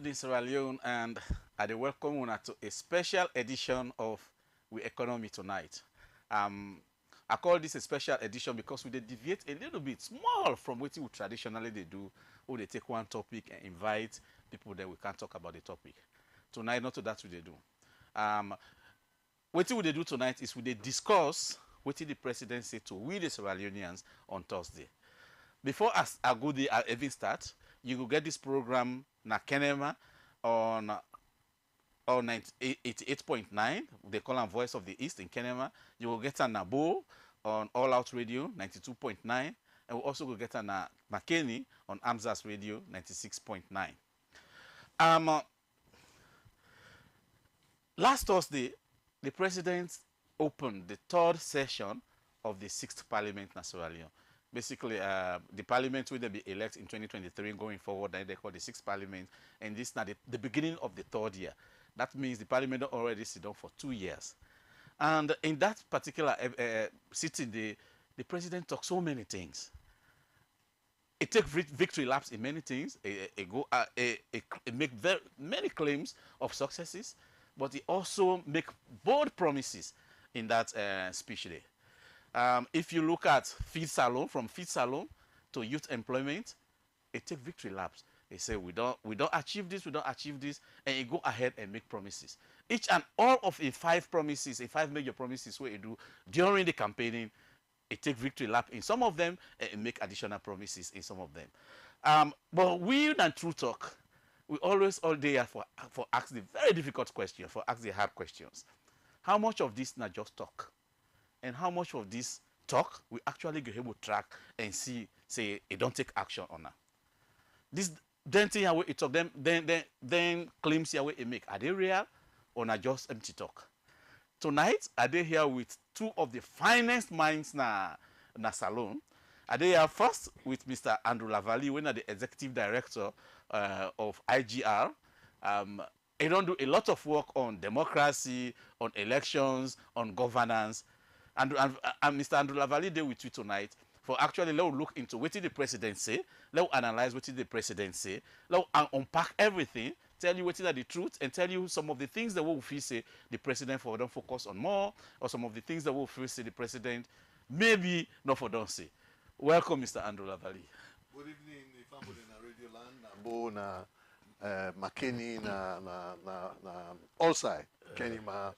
evening, Sierra Leone, and I welcome you to a special edition of We Economy tonight. I call this a special edition because we deviate a little bit small from what we traditionally they do, or they take one topic and invite people that we can talk about the topic. Tonight, not to that we they do. What we they do tonight is we they discuss what the president said to we the Sierra Leoneans on Thursday. Before I go there, I even start, you will get this program na Kenema on 88.9. They call them Voice of the East in Kenema. You will get a Nabo on All Out Radio 92.9. And we'll also go get a McKinney on Amzas Radio 96.9. Last Thursday, the president opened the third session of the sixth parliament in Sierra Leone. Basically, the parliament will be elected in 2023 going forward, and they call the sixth parliament, and this is now the beginning of the third year. That means the parliament already sit down for 2 years. And in that particular sitting, the president talked so many things. It takes victory laps in many things. It make many claims of successes, but he also make bold promises in that speech there. If you look at feed salon, from feed salon to youth employment, it takes victory laps. They say we don't achieve this, and you go ahead and make promises. Each and all of the five major promises where you do during the campaigning, it takes victory lap in some of them and make additional promises in some of them. But we and True Talk, we always all day for ask the very difficult question, for ask the hard questions. How much of this not just talk? And how much of this talk we actually be able to track and see, say, it don't take action on that. This then thing how it talk, then claims here it make, are they real or not just empty talk? Tonight, are they here with two of the finest minds na salon? Are they here first with Mr. Andrew Lavalley, when the executive director of IGR. He don't do a lot of work on democracy, on elections, on governance. And Mr. Andrew Lavalley there with you tonight for actually let's look into what did the president say, let's analyze what did the president say, let's unpack everything, tell you what is the truth, and tell you some of the things that we will feel say the president for don't focus on more, or some of the things that we will feel say the president maybe not for don't say. Welcome, Mr. Andrew Lavalley. Good evening, the family in Radio Land, Bo na McKinney na Allside, Kenima,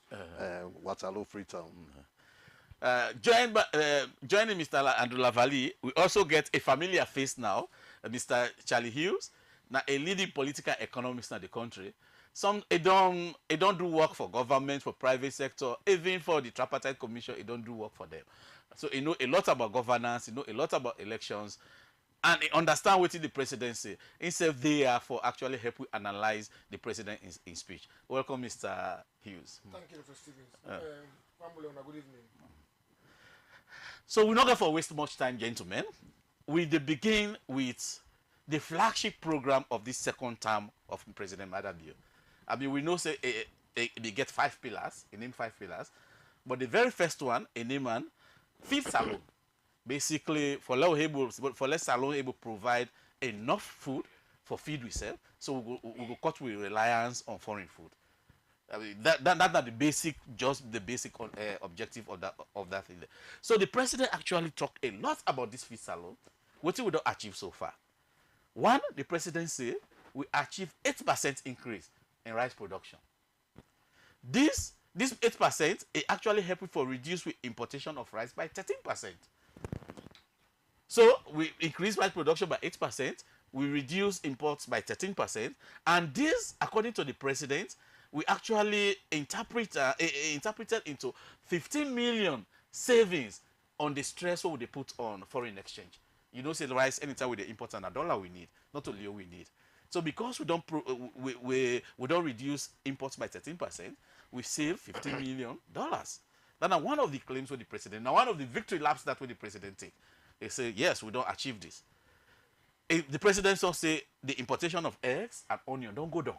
Waterloo, Freetown. Joining Mr. Andrew Lavalley, we also get a familiar face now, Mr. Charlie Hughes, now a leading political economist in the country. Some it don't do work for government, for private sector, even for the Tripartite Commission, it don't do work for them. So he know a lot about governance, he know a lot about elections, and he understand what the president say. Instead, they are for actually help we analyze the president in speech. Welcome, Mr. Hughes. Thank you, Mr. Stevens. Good evening. So we're not going to waste much time, gentlemen. We begin with the flagship program of this second term of President Madabio. I mean, we know say they get 5 pillars, he named 5 pillars, but the very first one, a name man, feed salon. Basically, for less salon able provide enough food for feed we sell, so we will cut with reliance on foreign food. I mean, that's the basic, just the basic objective of that thing. So the president actually talked a lot about this feed salon. What we don't achieve so far. One, the president said we achieved 8% increase in rice production. This 8% is actually helping for reduce with importation of rice by 13%. So we increase rice production by 8%, we reduce imports by 13%, and this, according to the president, we actually interpreted into 15 million savings on the stress what they put on foreign exchange. You know, say the rice anytime with the import and a dollar we need, not only we need. So because we don't reduce imports by 13%, we save $15 million. That's one of the claims with the president. Now one of the victory laps that with the president take. They say yes, we don't achieve this. The president also say the importation of eggs and onion don't go down.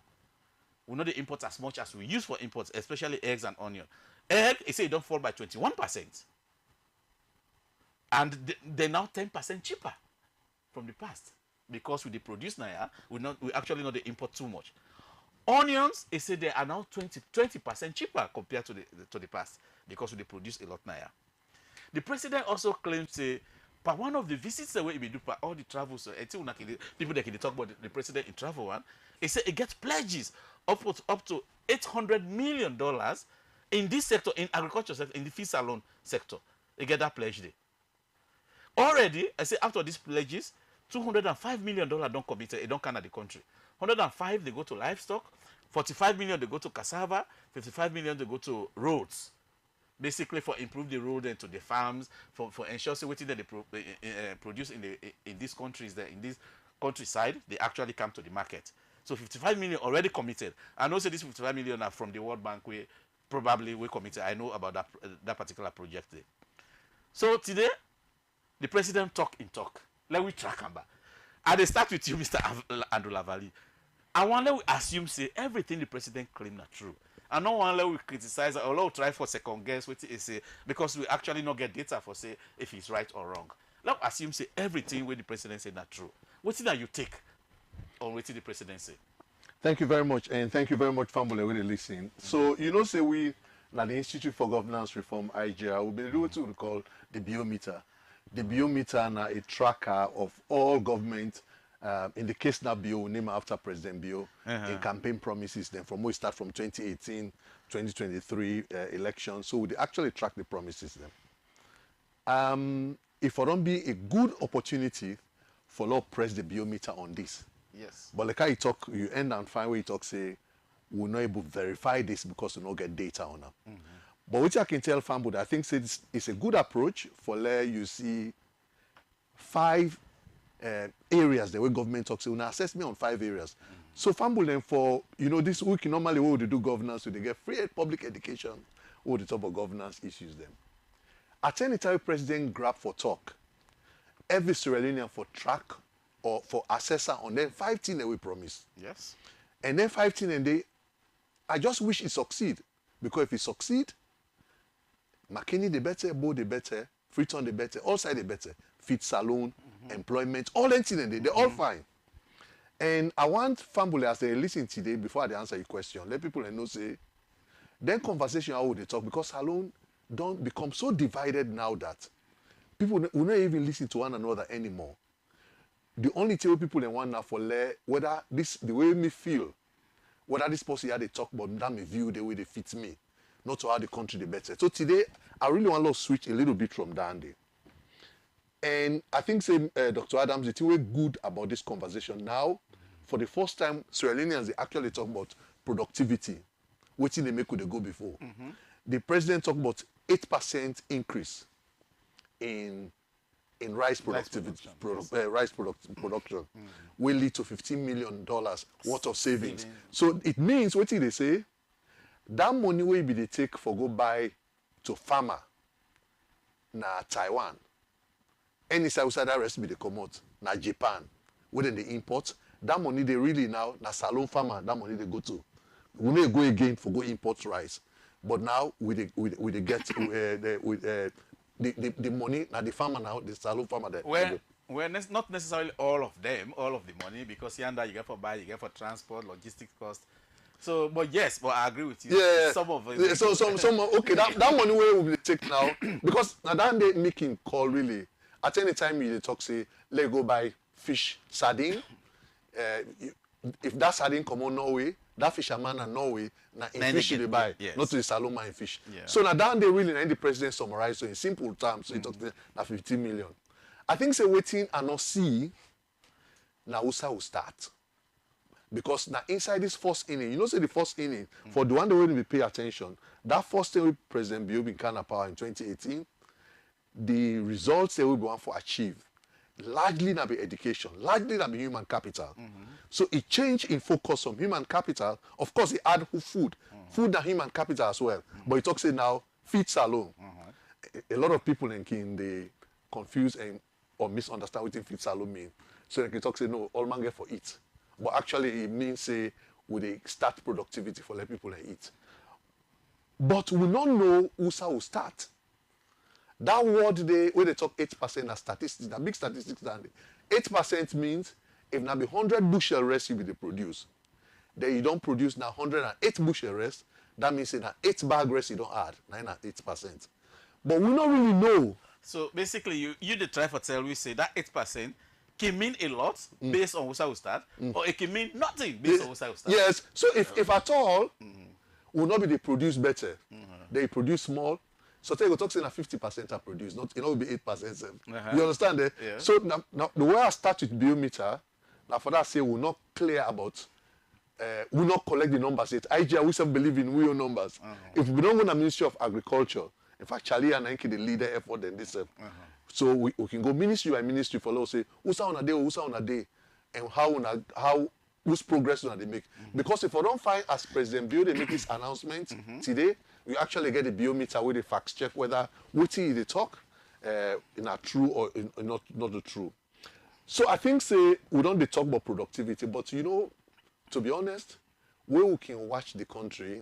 We know the import as much as we use for imports, especially eggs and onion. Egg, they say it don't fall by 21%. And they're now 10% cheaper from the past. Because with the produce now, we actually not the import too much. Onions, they say they are now 20% cheaper compared to the past because they produce a lot now. The president also claims say, but one of the visits that we do for all the travels, until people that can talk about the president in travel one, he said it gets pledges up to $800 million in this sector, in agriculture sector, in the fish salon sector. They get that pledge there. Already, I say after these pledges, $205 million don't committed, it don't come at the country. 105 they go to livestock, 45 million they go to cassava, 55 million they go to roads. Basically for improve the road and to the farms, for ensure what they produce in these countries there, in this countryside, they actually come to the market. So 55 million already committed. And also this 55 million are from the World Bank, we probably we committed. I know about that particular project there. So today, the president talk. Let me track him back. And they start with you, Mr. Andrew Lavalley. I want to assume say everything the president claimed are true. And no one will criticize or we try for second guess what he say because we actually not get data for say if he's right or wrong. Let's assume say everything what the president said not true. What that you take on what the president say? Thank you very much, and thank you very much, Fambule, when you listen. So, you know, say we, now the Institute for Governance Reform, IGR, will be doing what we call the biometer. The biometer now a tracker of all government, in the case now Bio, name after President Bio, in campaign promises, then from we start from 2018, 2023 elections. So we actually track the promises then. If it don't be a good opportunity for law press the biometer on this. Yes. But like how you talk, you end and find where you talk, say, we're not able to verify this because we don't get data on them. But which I can tell Fambo, I think it's a good approach for let you see 5 areas the way government talks. So now assess me on 5 areas. So Fambo then for, you know, this week normally what would they do governance? So they get free public education or the top of governance issues them. At any time president grab for talk, every Sierra Leonean for track or for assessor on them 5 things that we promise. Yes. And then 5 things and they, I just wish it succeed. Because if it succeed, McKinney the better, Bo the better, Freeton the better, all side the better, fit salon, employment, all that things and they're all fine. And I want Fambule as they listen today before I answer your question, let people know say, then conversation how would they talk because salon don't become so divided now that people will not even listen to one another anymore. The only thing people want now for whether this the way me feel, whether this person had they talk about that me view the way they fit me, not to how the country the better. So today I really want to switch a little bit from Dandy. And I think say Dr. Adams, the thing way good about this conversation now, for the first time, Sierra Leoneans they actually talk about productivity, which they make they go before. The president talked about 8% increase in rice productivity, production will lead to $15 million worth of savings. So it means what they say, that money will be they take for go buy to farmer na Taiwan. Any outside that rest be they come out na Japan, where they import. That money they really now na salon farmer. That money they go to. We may go again for go import rice, but now we get the money now the farmer now the salon farmer there. Well, not necessarily all of them, all of the money, because yonder you get for buy, you get for transport, logistics cost. So, but yes, but I agree with you. Yeah. Some of it. Yeah, so okay, that money where will be take now because now that they making call really. At any time you talk say, let's go buy fish sardine. If that sardine come on Norway, that fisherman in Norway, now in fish they buy, yes. not to the Saloma in fish. Yeah. So now that they really and the president summarize so in simple terms, so he talks na 15 million. I think say waiting and not see now USA will start. Because now inside this first inning, you know say the first inning, for the one that will be pay attention, that first thing with President Bio in Ghana power in 2018, the results they will be want for achieve largely not be education, largely not be human capital. So it changed in focus on human capital. Of course, it add food and human capital as well. But it talks say now feed salon. A lot of people in they confuse or misunderstand what feed salon mean. So they can talk say no, all man get for eat. But actually it means say would they start productivity for let people eat. But we don't know USA will start. That word where they talk 8% as statistics, that big statistics than 8% means if now be 100 bushel recipe they produce, then you don't produce now 108 bushel rest, that means in 8 bag rest you don't add, 9 and 8%. But we don't really know. So basically, you the try for tell we say that 8% can mean a lot based on Usa will start, or it can mean nothing based on Usa will start. Yes, so if at all, will not be they produce better, they produce small. So they go talk saying that 50% are produced, not it will be 8%. Same. You understand that? Yeah. So now the way I start with biometer, now for that I say we're not clear about, we not collect the numbers yet. IGR we some believe in real numbers. If we don't go to the Ministry of Agriculture, in fact Charlie and Enki the leader effort than this. So we can go ministry by ministry for law say who's on a day, and how whose progress they make. Because if I don't find as President Bio they make this announcement today, we actually get a biometer with a fact check whether what they talk in a true or not the true. So I think say we don't talk about productivity, but you know, to be honest, when we can watch the country,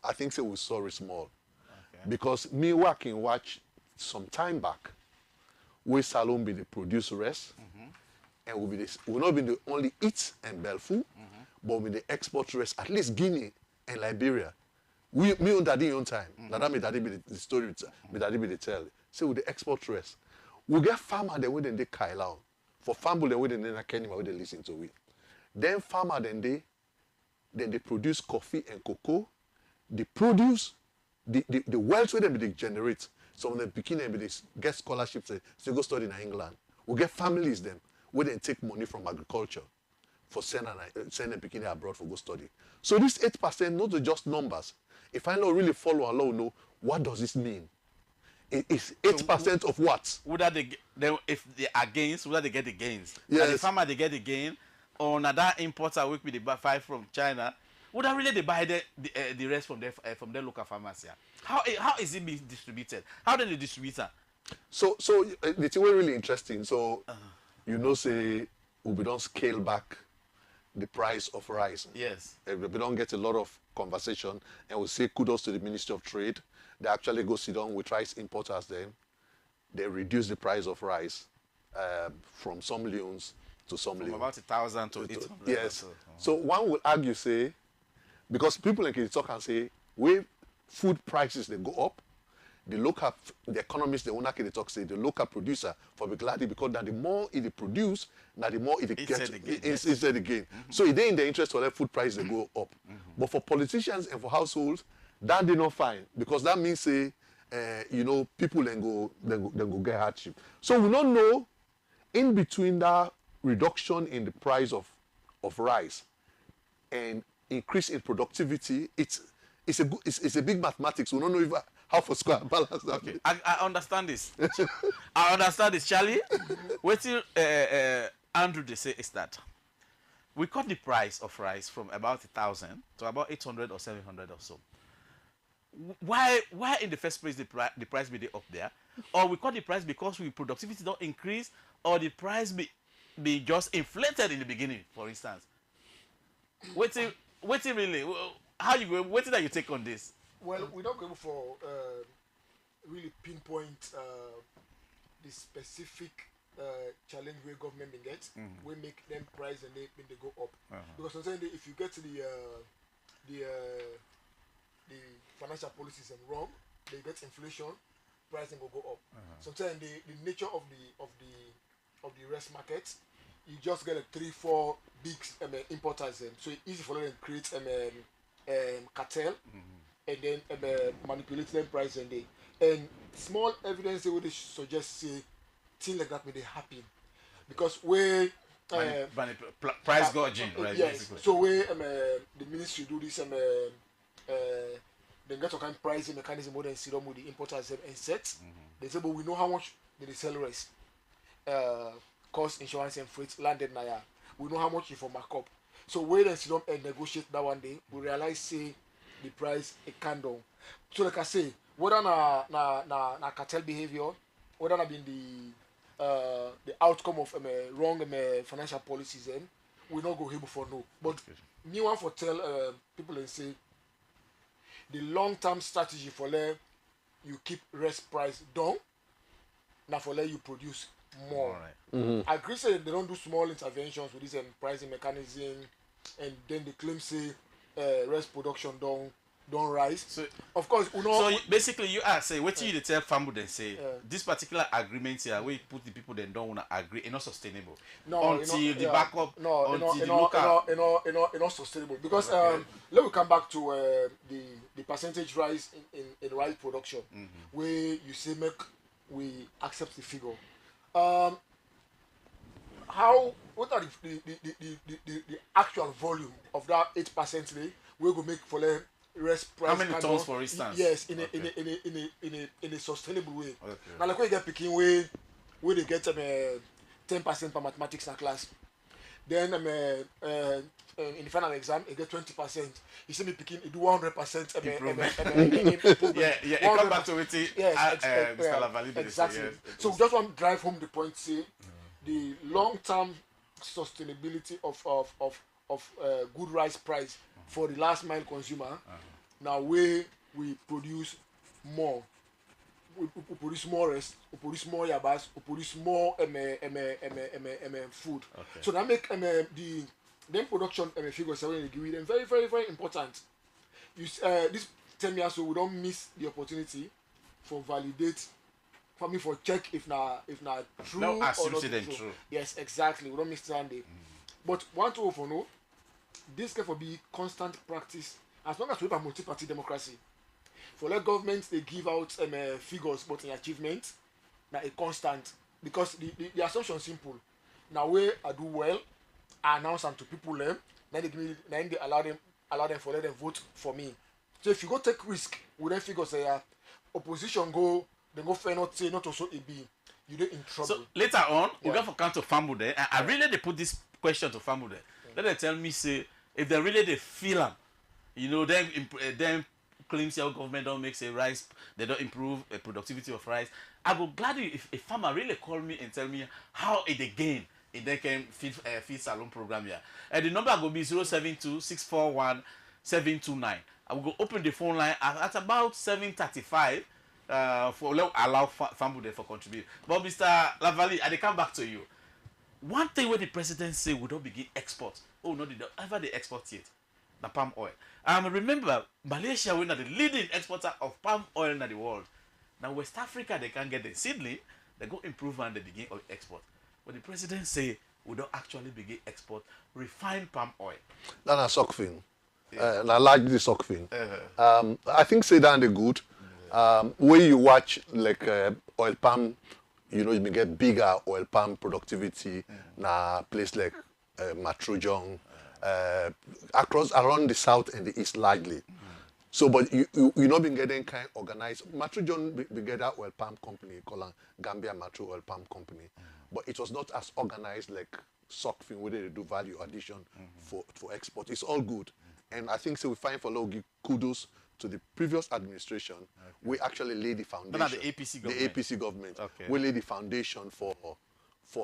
I think say we saw it small. Okay. Because me working watch some time back, where Salon be the produce rest, and we'll not be the only eat and Belfu, but we the export rest, at least Guinea and Liberia. Me on daddy on time. That me daddy be the story, me daddy be the tell. So with the export rest, we get farmer they wouldn't they Kailao. For farmer they wouldn't they Kenya where they listen to it. Then farmer then they produce coffee and cocoa. They produce the wealth where they generate. Some of them beginning they get scholarships to go study in England. We get families them where they take money from agriculture for send them beginning abroad for go study. So this 8% not just numbers. If I don't really follow along, know what does this mean? It's 8% of what? Whether they if they are gains, whether they get the gains. Yes. And the farmer they get the gain, or another importer will be they buy from China. Would I really they buy the rest from their local farmers here? How is it being distributed? How do they distribute it? So the thing was really interesting. So you know say we don't scale back the price of rice. Yes. We don't get a lot of conversation, and we say kudos to the Ministry of Trade. They actually go sit down with rice importers then. They reduce the price of rice from some leons to some From leons. about 1,000 to 800. Yes. So one will argue say, because people like talk and say, where food prices they go up, the economists, the owner they talk say the local producer for be glad because that the more it produce, now the more it get instead again. So it ain't in the interest for let food prices they go up. But for politicians and for households, that they not fine because that means say you know people then go get hardship. So we don't know in between that reduction in the price of rice and increase in productivity, it's a big mathematics. We don't know if how for square balance that. Okay, I understand this. I understand this, Charlie. What Andrew they say is that we cut the price of rice from about 1,000 to about 800 or 700 or so. Why in the first place the price be up there, or we cut the price because we productivity don't increase, or the price be just inflated in the beginning, for instance? Waiting really. How you go? What that you take on this? Well, we're not going for really pinpoint the specific challenge where government may get. We make them price and they go up. Because sometimes if you get to the financial policies and wrong, they get inflation, pricing will go up. Sometimes the nature of the rest market, you just get 3-4 big importers, so it's easy for them to create cartel and then manipulate them price and small evidence they would suggest say things like that may they happen because where price gouging, right? Yes. Basically. So where the ministry do this they get some kind of pricing mechanism where they sit down with the importers and set. They say, but we know how much they sell rest. Cost, insurance and freight landed now. We know how much you for markup. So where they sit down and negotiate that one day, we realize say the price a candle. So like I say, whether na cartel behavior, whether na been the outcome of wrong financial policies, we not go here before no. But me want for tell people and say the long-term strategy for let you keep rest price down, now for let you produce more. All right. I agree say they don't do small interventions with this pricing mechanism and then they claim say rice production don't rise. So, Of course, you know. basically you are say what you dey tell farmer then say Yeah. this particular agreement here where you put the people then don't wanna agree it's not sustainable No, until you know, the yeah, backup no, until the local. not sustainable because Okay. let me come back to the percentage rise in rice production where you say make we accept the figure. How what are the actual volume of that 8% rate we go make for the rest price? How many kind tons, of- for instance? Yes, Okay. in a sustainable way. Okay. Now like when you get picking where they get 10% per mathematics in class. Then in the final exam, you get 20%. You see me picking, you do 100% Improvement. improvement. Yeah, it come back to it. Yes, Mr. Lavali, exactly. yes, So we just want to drive home the point, say the long-term sustainability of good rice price for the last mile consumer. Now where we produce more. We produce more rest, we produce more yabas, we produce more food. Okay. So that make the then production figures when they give them very very very important. This 10 years so we don't miss the opportunity for validate for me for check if na true No, or assume not say them true. true. Yes, exactly. We don't miss Sunday. But one to for no, this can for be constant practice as long as we have a multi-party democracy. For let governments they give out figures but in achievement na a constant because the assumption simple. Now where I do well, I announce them to people then they give me then they allow them for let them vote for me. So if you go take risk with them figures say opposition go they go fair not say not also a B, you dey in trouble. So later on, we Yeah. got for count to farmer there. And I really they put this question to farmer there. Let them tell me say if they really they feel them, you know, them claims your government don't make say rice, they don't improve the productivity of rice. I would gladly if a farmer really call me and tell me how it again if they can feed salon program here. And the number will be 072-641-729. I will go open the phone line at about 7:35 for allow farmer there for contribute. But Mr. Lavali, I dey come back to you. One thing where the president say we don't begin export. Oh no, they don't ever they export yet. The palm oil. Remember, Malaysia we are the leading exporter of palm oil in the world. Now West Africa they can get the seedling, they go improve and they begin export. But the president say we don't actually begin export refined palm oil. That's a suck thing. Na largely suck thing. Uh-huh. I think say that they good. When you watch like oil palm, you know, you may get bigger oil palm productivity na place like Matrojong, around the south and the east largely. So, but you not been getting kind of organized. Matrojong be get that oil palm company called Gambia Matro Oil Palm Company, but it was not as organized like Sockfin where they do value addition for export. It's all good, and I think so. We find for low give kudos to the previous administration. We actually laid the foundation. Not the APC government. The APC government. Okay. We laid the foundation for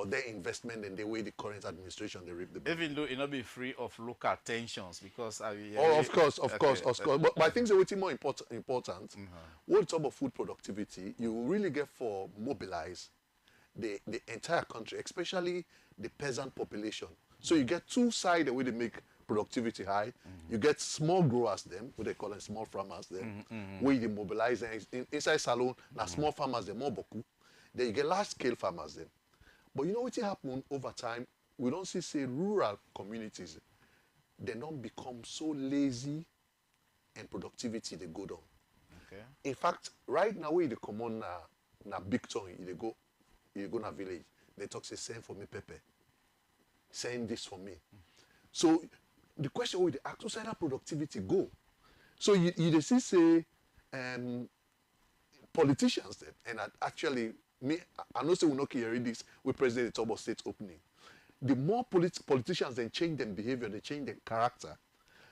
their investment and the way the current administration they reap the benefit. Even though it not be free of local tensions because Oh, of course. But I think the what's more important, what type of food productivity you will really get for mobilize the entire country, especially the peasant population. So you get two sides where they make productivity high. You get small growers them, what they call them small farmers them, where you mobilize them inside salon. Now small farmers them more boku. Then you get large scale farmers them. But you know what happen over time? We don't see say rural communities, they don't become so lazy and productivity they go down. Okay. In fact, right now where they come on na big town, they go na village. They talk say send for me pepper. Send this for me. So the question where they ask, where that productivity go? So you they see say politicians then, and actually me, I know say we not hearing this with President the Tobo State opening. The more politicians then change their behavior, they change their character,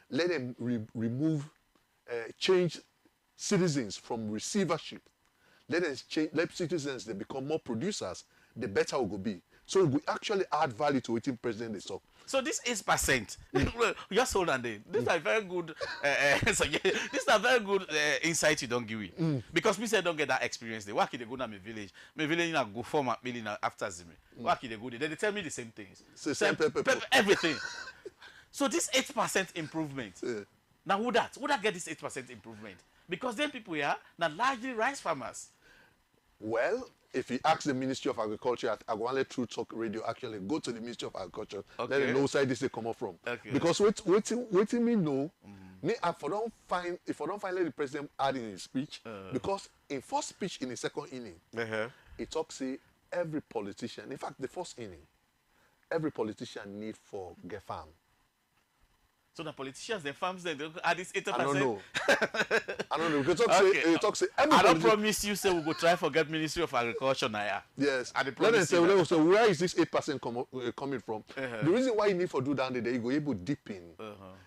let them remove, change citizens from receivership. Let them change, let citizens they become more producers, the better we go be. So we actually add value to what President is talk. So this 8%, just hold on there. This is a very good, this is a very good insight you don't give me. Because me say don't get that experience there. Why can they go to my village? My village na go form a million after Zimi. Why can they go there? They tell me the same things. So same pepper. Everything. So this 8% improvement. Now who that get this 8% improvement? Because then people here now largely rice farmers. Well, if you ask the Ministry of Agriculture at Agwale True Talk Radio, actually go to the Ministry of Agriculture. Okay. Let them know side this they come up from. Okay. Because waiting me know, me if I don't find let the president add in his speech, because in first speech in the second inning, he talks say every politician, in fact the first inning, every politician need for get farm. So the politicians, the farms, they add this 8%. I don't know. I don't know. Because talk say every I don't politician. promise you say we go try forget Ministry of Agriculture now. Yeah. Yes. I dey Let them promise say, you that. so where is this 8% coming from? The reason why you need for do that day, you go able deep in.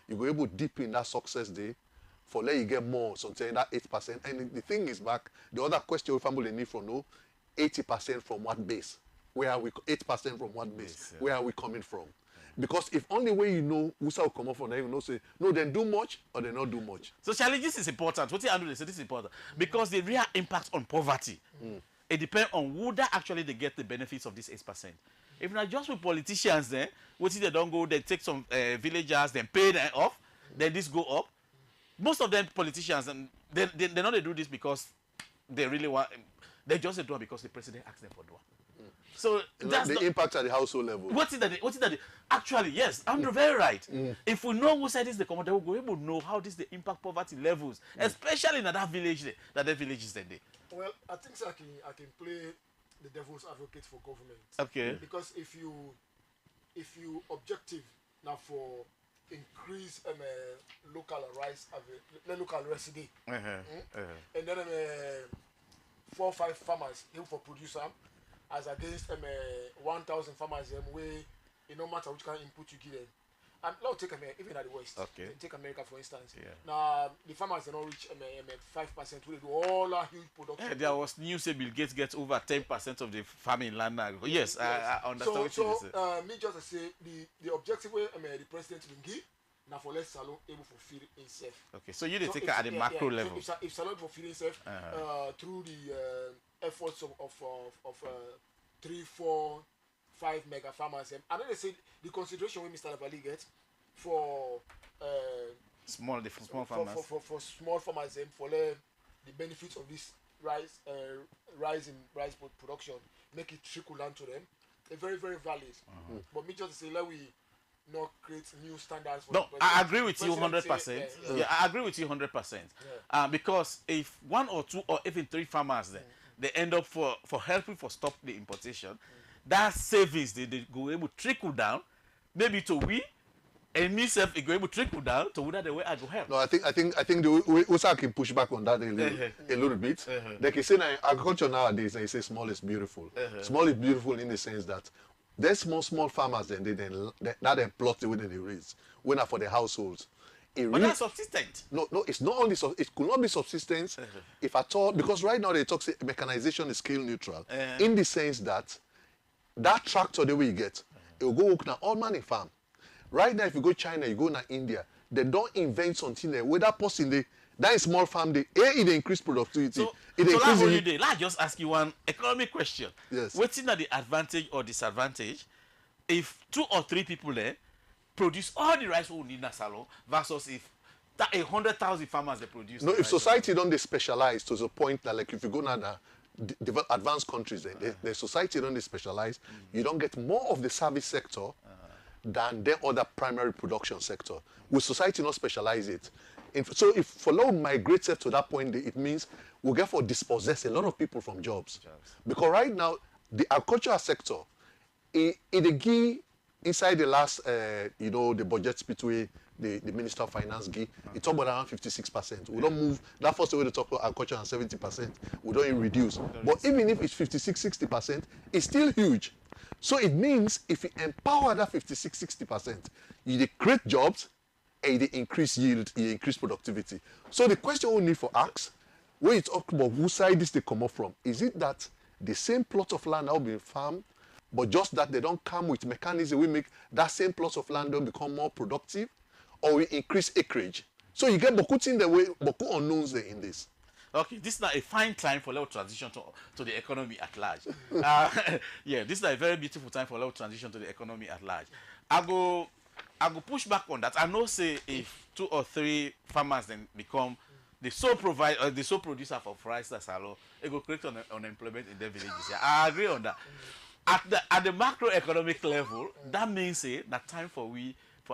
You go able deep in that success day for let you get more, something that 8%. And the thing is back, the other question we family need for know, 80% from what base? Where are we? 8% from what base? Where are we coming from? Because if only way you know who's will come up from, then you know say no, then do much or they not do much. So challenges is important. What you do, they say this is important because the real impact on poverty, it depends on who that actually they get the benefits of this 8%. If not just with politicians, then what if they don't go, they take some villagers, then pay them off, then this go up. Most of them politicians, and they know they do this because they really want. They just do it because the president asked them for do it. So that's the impact at the household level. What is that? Actually, yes, Andrew, very right. If we know who said this, the commander will go able to know how this the impact poverty levels, especially in that village, that the villages that day. Well, I think so I can play the devil's advocate for government. Okay. Because if you objective now for increase local rice local recipe, and then 4 or 5 farmers here for producer as against 1,000 farmers where it no matter which kind of input you give them. And now take even at the West. Okay. Take America for instance. Yeah. Now the farmers do not reach 5% where they do all that huge production. Yeah, there was news say Bill Gates gets over 10% of the farming land now. Yes, I understand what you say. Me just to say the objective where the president will give now for less Salon able to feed himself. Okay, so you did take it at the macro level. So if Salon for feed himself through the efforts of 3, 4, 5 mega farmers, and then they say the consideration we Mr. Lavali gets for small farmers for small farmers for the benefits of this rise in rice production, make it trickle down to them. They're very, very valid. But me just say let we not create new standards for. No, I agree with you 100%. Yeah, I agree with you 100%. Because if 1 or 2 or even 3 farmers they end up for helping for stop the importation, that savings they go able to trickle down, maybe to we, and me self it go able to trickle down to whether the way I go help. No, I think the way USA can push back on that a little bit. They can say that agriculture nowadays they say small is beautiful. Small is beautiful in the sense that there's small farmers that plot the way they raise, when are for the households. But that's subsistent. No, it's not only it could not be subsistence if at all, because right now they talk say mechanization is scale neutral in the sense that tractor the way you get, it will go work now all man in farm. Right now, if you go China, you go now India, they don't invent something there. Where that person that is small farm it increase productivity. So it let's just ask you one economic question. Yes. What's in the advantage or disadvantage if 2 or 3 people there produce all the rice we need in a salon versus if 100,000 farmers they produce? No, if society don't they specialize to the point that like if you go now advanced countries, the society don't they specialize, you don't get more of the service sector than the other primary production sector. Will society not specialize it? So if follow migrate to that point, it means we'll get for dispossess a lot of people from jobs. Because right now, the agricultural sector, it give inside the last, the budget between the Minister of Finance give, it talk about around 56%. We don't move, that first way to talk about agriculture and 70%, we don't even reduce. But even if it's 56, 60%, it's still huge. So it means if you empower that 56, 60%, you create jobs and you increase yield, you increase productivity. So the question we need for ask, when you talk about whose side this they come up from, is it that the same plot of land now being farmed, but just that they don't come with mechanism we make that same plot of land don't become more productive, or we increase acreage? So you get beaucoup in the way, beaucoup unknowns there in this. Okay, this is now a fine time for level transition to the economy at large. Yeah, this is a very beautiful time for level transition to the economy at large. I go I go push back on that. I know say if 2 or 3 farmers then become the sole provider or the sole producer for rice that's alone, it will create unemployment in their villages. Yeah, I agree on that. At the macroeconomic level, that means say that time for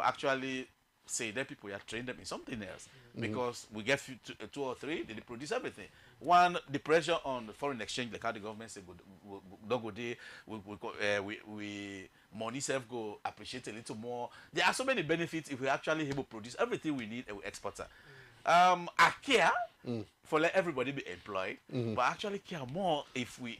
actually say that people are train them in something else because we get 2 or 3, they produce everything. One, the pressure on the foreign exchange, like how the government say don't go there, we money self go appreciate a little more. There are so many benefits if we actually able to produce everything we need and we export it. I care for let everybody be employed, but I actually care more if we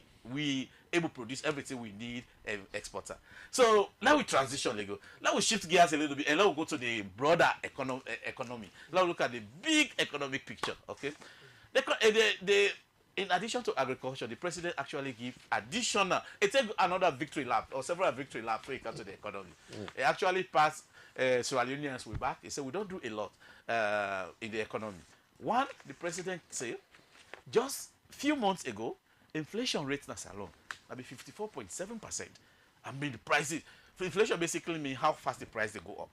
able to produce everything we need and export it. So now we transition, Lego. Now we shift gears a little bit and now we go to the broader economy. Now we look at the big economic picture. Okay, in addition to agriculture, the president actually give additional. It take another victory lap or several victory laps when it comes to the economy. It actually passed Sierra Leoneans way back. He said we don't do a lot in the economy. One, the president said just few months ago, inflation rate in Salon that be 54.7%. I mean the prices. Inflation basically means how fast the price they go up.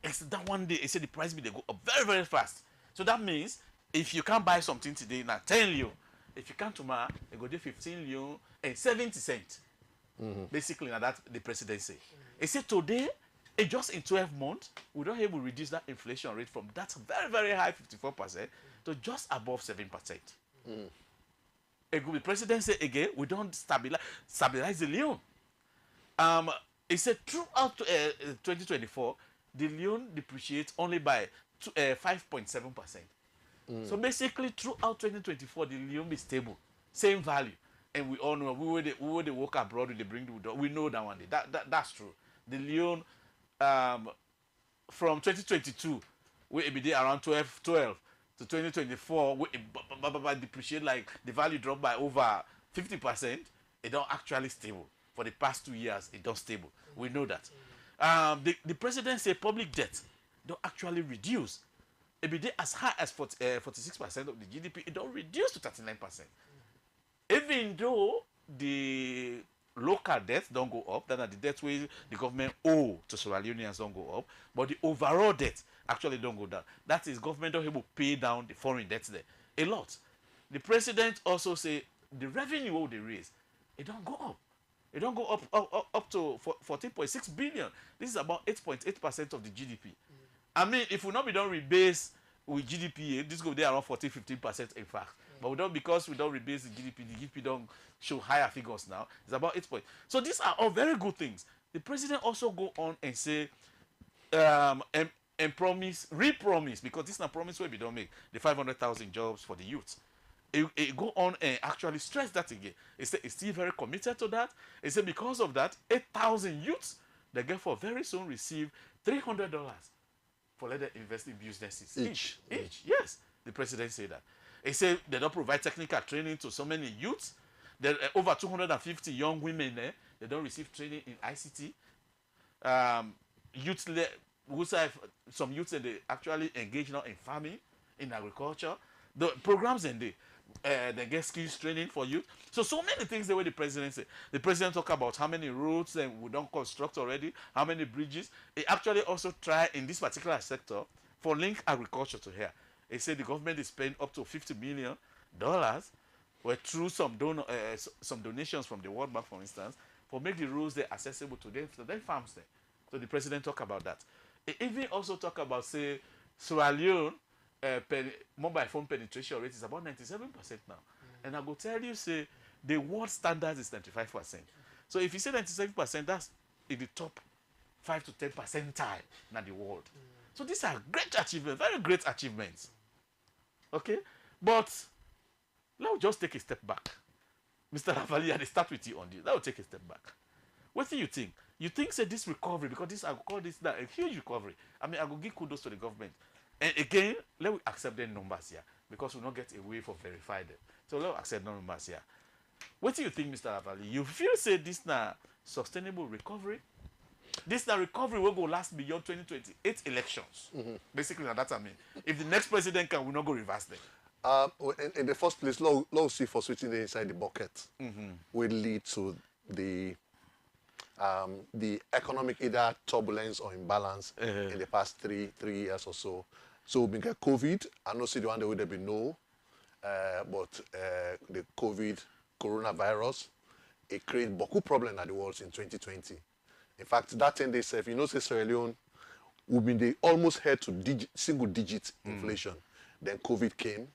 It's that one day, he said the price they go up very, very fast. So that means if you can't buy something today, now 10 Lyon. If you can't tomorrow, you go to 15 Lyon and 70 cents. Basically, now that the president say. He said today, just in 12 months, we don't able to reduce that inflation rate from that very, very high 54% to just above 7%. The president said again, we don't stabilize the Lyon. He said throughout 2024, the Lyon depreciates only by 5.7%. So basically, throughout 2024, the Lyon is stable, same value. And we all know we were the work abroad, we bring the we know that one day. That's true. The Lyon from 2022, we be there around 12 to 2024, we depreciate like the value dropped by over 50%. It don't actually stable. For the past 2 years, it don't stable. We know that. The president say public debt don't actually reduce. It be there as high as 46% of the GDP. It don't reduce to 39%. Even though the local debt don't go up, then the debt where the government owe to Sierra Leoneans don't go up, but the overall debt actually don't go down. That is, government don't able to pay down the foreign debts there a lot. The president also say the revenue they raise, it don't go up. It don't go up to 14.6 billion. This is about 8.8% of the GDP. I mean, if we not be done rebase with GDP, this go there around 14-15% in fact. But we don't, because we don't rebase the GDP don't show higher figures now. It's about 8 points. So these are all very good things. The president also go on and say and promise, because this is a promise where we don't make the 500,000 jobs for the youth. It go on and actually stress that again. It said it's still very committed to that. It said because of that, 8,000 youths, they therefore very soon receive $300 for let them invest in businesses. Each. Yes, the president said that. He said they don't provide technical training to so many youths. There are over 250 young women there. They don't receive training in ICT. Some youths they actually engage now in farming, in agriculture. The programs and they get skills training for youth. So many things the way the president said. The president talk about how many roads we don't construct already, how many bridges. He actually also try in this particular sector for link agriculture to here. He said the government is paying up to $50 million, where through some donations from the World Bank, for instance, for make the roads there accessible to their farms there. So the president talk about that. He even also talk about say Sierra Leone mobile phone penetration rate is about 97% now. And I go tell you, say, the world standard is 95%. So if you say 97%, that's in the top 5 to 10 percentile in the world. So these are great achievements, very great achievements. Okay? But let's just take a step back. Mr. Ravali, I start with you on this. Let's take a step back. What do you think? You think, say, this recovery, because this, I will call this a huge recovery. I mean, I will give kudos to the government. And again, let me accept the numbers here, because we will not get a way for verify them. So let's accept the numbers here. What do you think, Mr. Ravali? You feel, say, this now sustainable recovery? This now recovery will go last beyond 2028 elections. Basically, that's what I mean. If the next president can, we'll not go reverse them. In the first place, low see for switching inside the bucket will lead to the the economic either turbulence or imbalance in the past three years or so. So we get COVID. I know see the one that would be no, but the COVID coronavirus, it created beaucoup problem at the world in 2020. In fact, that 10 days, if you know, say Sierra Leone, we've been they almost head to single digit inflation. Then COVID came,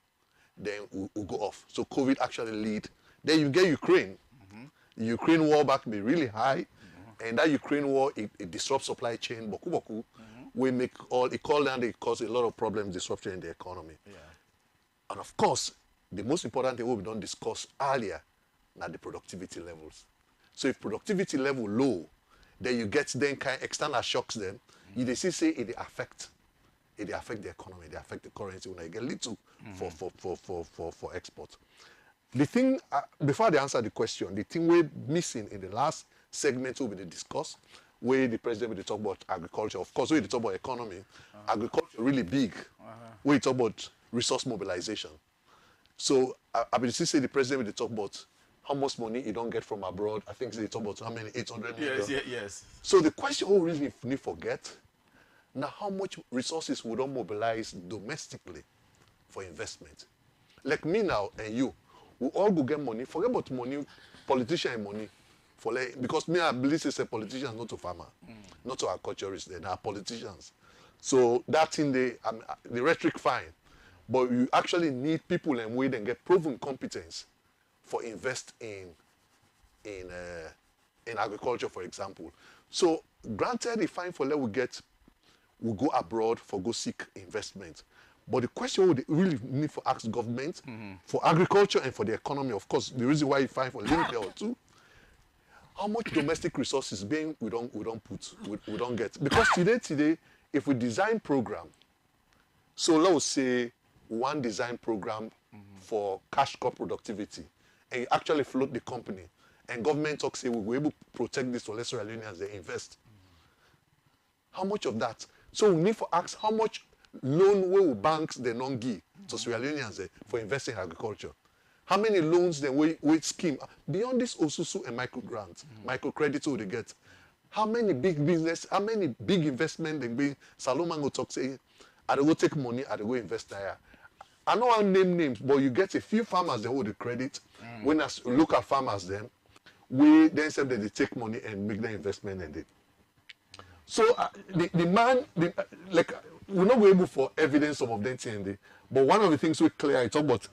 then we go off. So COVID actually lead. Then you get Ukraine. The Ukraine war back be really high, and that Ukraine war it disrupts supply chain. Boku. We make it call down. It cause a lot of problems, disruption in the economy. Yeah. And of course, the most important thing we don't discuss earlier, are the productivity levels. So if productivity level low, then you get then kind of external shocks. Then you see say it affect the economy, they affect the currency when I get little for export. The thing, before I answer the question, the thing we're missing in the last segment will be discussed, where the president will talk about agriculture. Of course, when they talk about economy, agriculture really big. When you talk about resource mobilization. So I will say the president will talk about how much money he don't get from abroad. I think they talk about how many 800 million. Yes. So the question we really need to forget, now how much resources we don't mobilize domestically for investment. Like me now and you, we all go get money. Forget about money, politician and money. Because me, I believe it's a politician, not a farmer, not to our culturists. They are politicians. So that in the rhetoric fine, but you actually need people and way and get proven competence for invest in agriculture, for example. So granted, the fine for let we go abroad for go seek investment. But the question we really need to ask government for agriculture and for the economy, of course, the reason why you find for limit there or two, how much domestic resources we don't get. Because today, if we design program, so let's say one design program for cash crop productivity, and you actually float the company, and government talks say we're able to protect this for lesser Sierra as they invest. How much of that? So we need to ask how much loan will banks they non give to Sierra Leoneans for investing in agriculture. How many loans then we scheme beyond this Osusu and micro grants, microcredit will they get? How many big business, how many big investment they bring? Salomon go talk say, I go take money, I go invest there. I know I name names, but you get a few farmers that hold the credit. When I look at farmers then, we then say that they take money and make the investment and it. So the man, like we're not able for evidence of them thing, but one of the things we clear, I talk about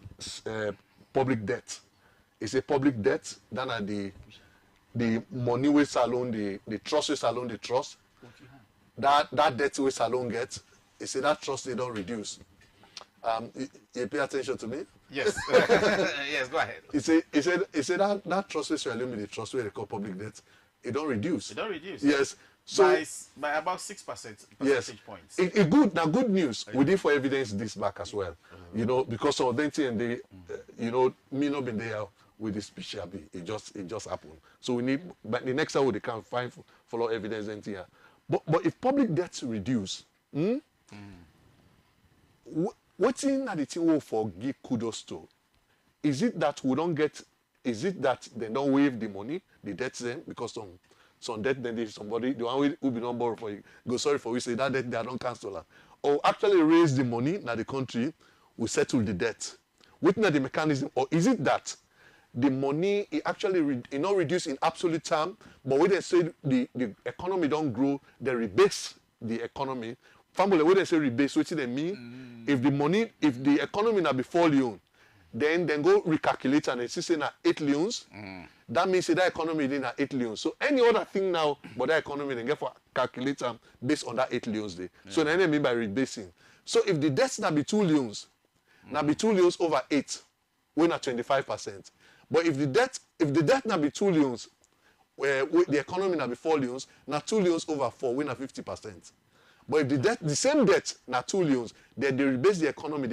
public debt. It's a public debt. Then are the money we salon, the trust we salon, the trust. That debt we salon gets, it's say that trust they don't reduce. You pay attention to me? Yes. Yes, go ahead. He said that trust we salon, the trust we call public debt, it don't reduce. It don't reduce. Yes. So by about 6% yes, points. It good. Now, good news. We need for evidence this back as well. You know, because of them and they, you know, me not been there with this speech. It just happened. So we need, but the next hour they can find follow evidence and here. But if public debts reduce, what's in that the thing will for give kudos to? Is it that we don't get? Is it that they don't waive the money, the debts then because some debt then there's somebody the one who be not borrow for you go sorry for we say that debt they don't cancel that or actually raise the money now the country will settle the debt. What's not the mechanism or is it that the money it actually not reduce in absolute term but when they say the economy don't grow they rebase the economy. Family when they say rebase what do they mean? If the economy now be 4 billion then go recalculate and it's saying 8 leons. That means that economy is 8 leons. So any other thing now, but that economy then get for calculate based on that 8 leons day. So then I mean by rebasing. So if the debts now be 2 leons, now be 2 leons over 8, we're at 25%. But if the debt now be 2 leons, where the economy now be 4 leons, now 2 leons over 4, we're at 50%. But if the same debt now 2 leons, then they rebase the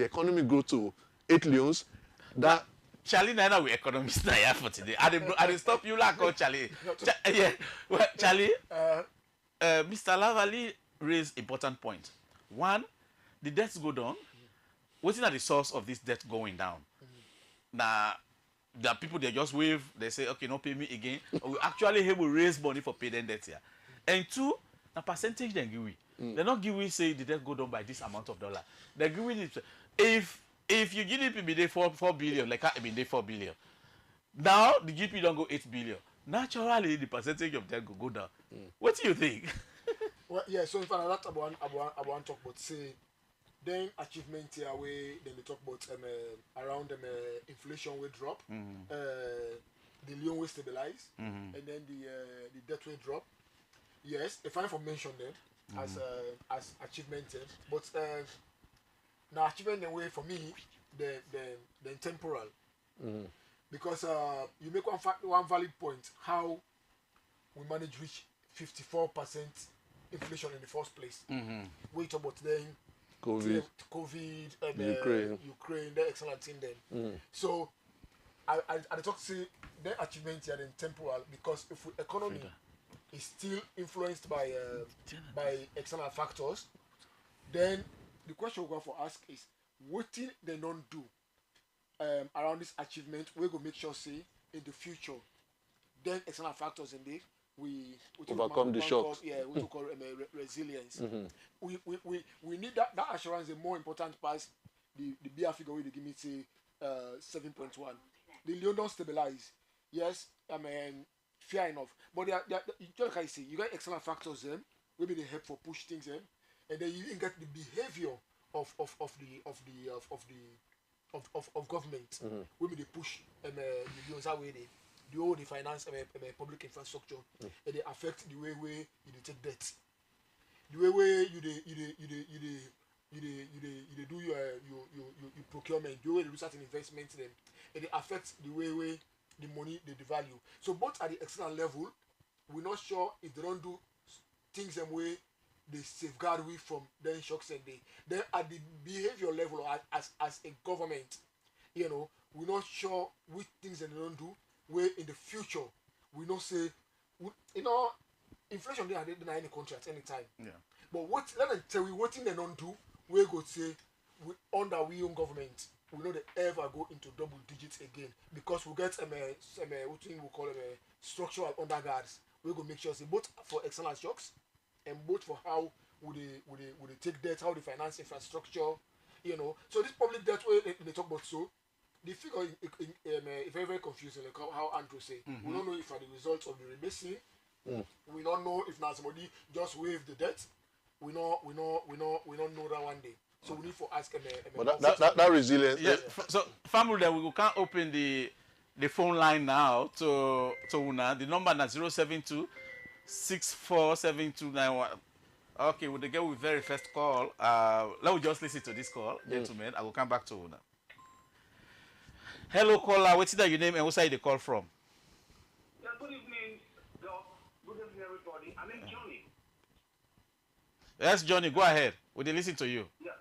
economy grow to 8 leons. That Charlie, now we economists now for today. I didn't stop you like Charlie. Yeah, well, Charlie. Mr. Lavalley raised important point. One, the debts go down. What is the source of this debt going down? Now, there are people they just wave, they say, okay, no pay me again. Or we actually able raise money for paying debt here. And two, the percentage they give we. They not give we say the debt go down by this amount of dollar. They give we if your GDP be there 4 billion, like I mean they 4 billion. Now the GDP don't go 8 billion. Naturally the percentage of debt go down. What do you think? Well, yeah, so in fact, that's about talk about say then achievement here where then they talk about around inflation will drop, the loan will stabilize, and then the debt will drop. Yes, if I for mention them as achievement, but now achievement in way for me the temporal, because you make one valid point how we manage reach 54% inflation in the first place. We talk about then COVID, Ukraine, the excellent thing then. So I talk to say the achievement here then temporal, because if the economy is still influenced by external factors, then the question we're going to ask is what thing they don't do around this achievement we go make sure say in the future then external factors in there we overcome the shocks. Yeah, we call resilience. We need that assurance is more important past the BR figure we they give me say 7.1. The loan don't stabilize. Yes, I mean fair enough. But just like I say, you got external factors then maybe they help for push things in, and then you even get the behavior of government. Maybe they push the loans that way they the finance public infrastructure, and they affect the way you take debt, the way you do your procurement, the way you do certain investments, then and they affect the way the money the value. So both at the external level, we're not sure if they don't do things the way they safeguard we from then shocks, and then at the behavior level or as a government, we're not sure which things they don't do. Where in the future we not say, inflation they deny any country at any time. Yeah. But what let them tell you what thing they don't do, we go say under we own government, we know they ever go into double digits again, because we get what thing we call structural underguards. We go make sure say both for external shocks and both for how would they take debt, how they finance infrastructure, So this public debt way they talk about, so the figure is very, very confusing, like how Andrew say. We don't know if are the results of the rebasing. We don't know if now somebody just waived the debt. We don't know that one day. So we need to ask but that resilience. Yeah. So family that we can't open the phone line now to Una. The number is 072 647291. Okay, we'll get with very first call. Let me just listen to this call, gentlemen. I will come back to Una. Hello, caller. What's your name and where side you call from? Yeah, good evening, Doc. Good evening, everybody. I'm Johnny. Yes, Johnny, go ahead. We'll listen to you. Yeah.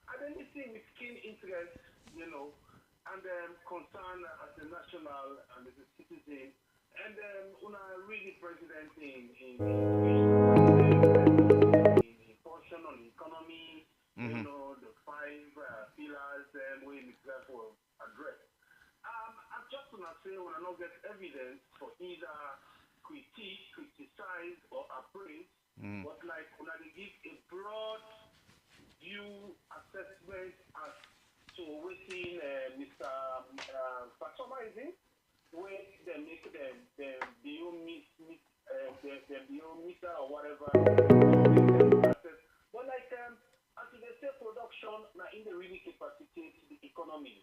I've been listening with keen interest, and concern as a national and as a citizen, and when I read the president in portion on the economy, the 5 pillars we for address. I'm just gonna say when I don't get evidence for either criticize or appraise, but like when I give a broad view assessment as to within Mr. Patronizing, where they make the biometer or whatever. But like as they say production now in the really capacitate the economy,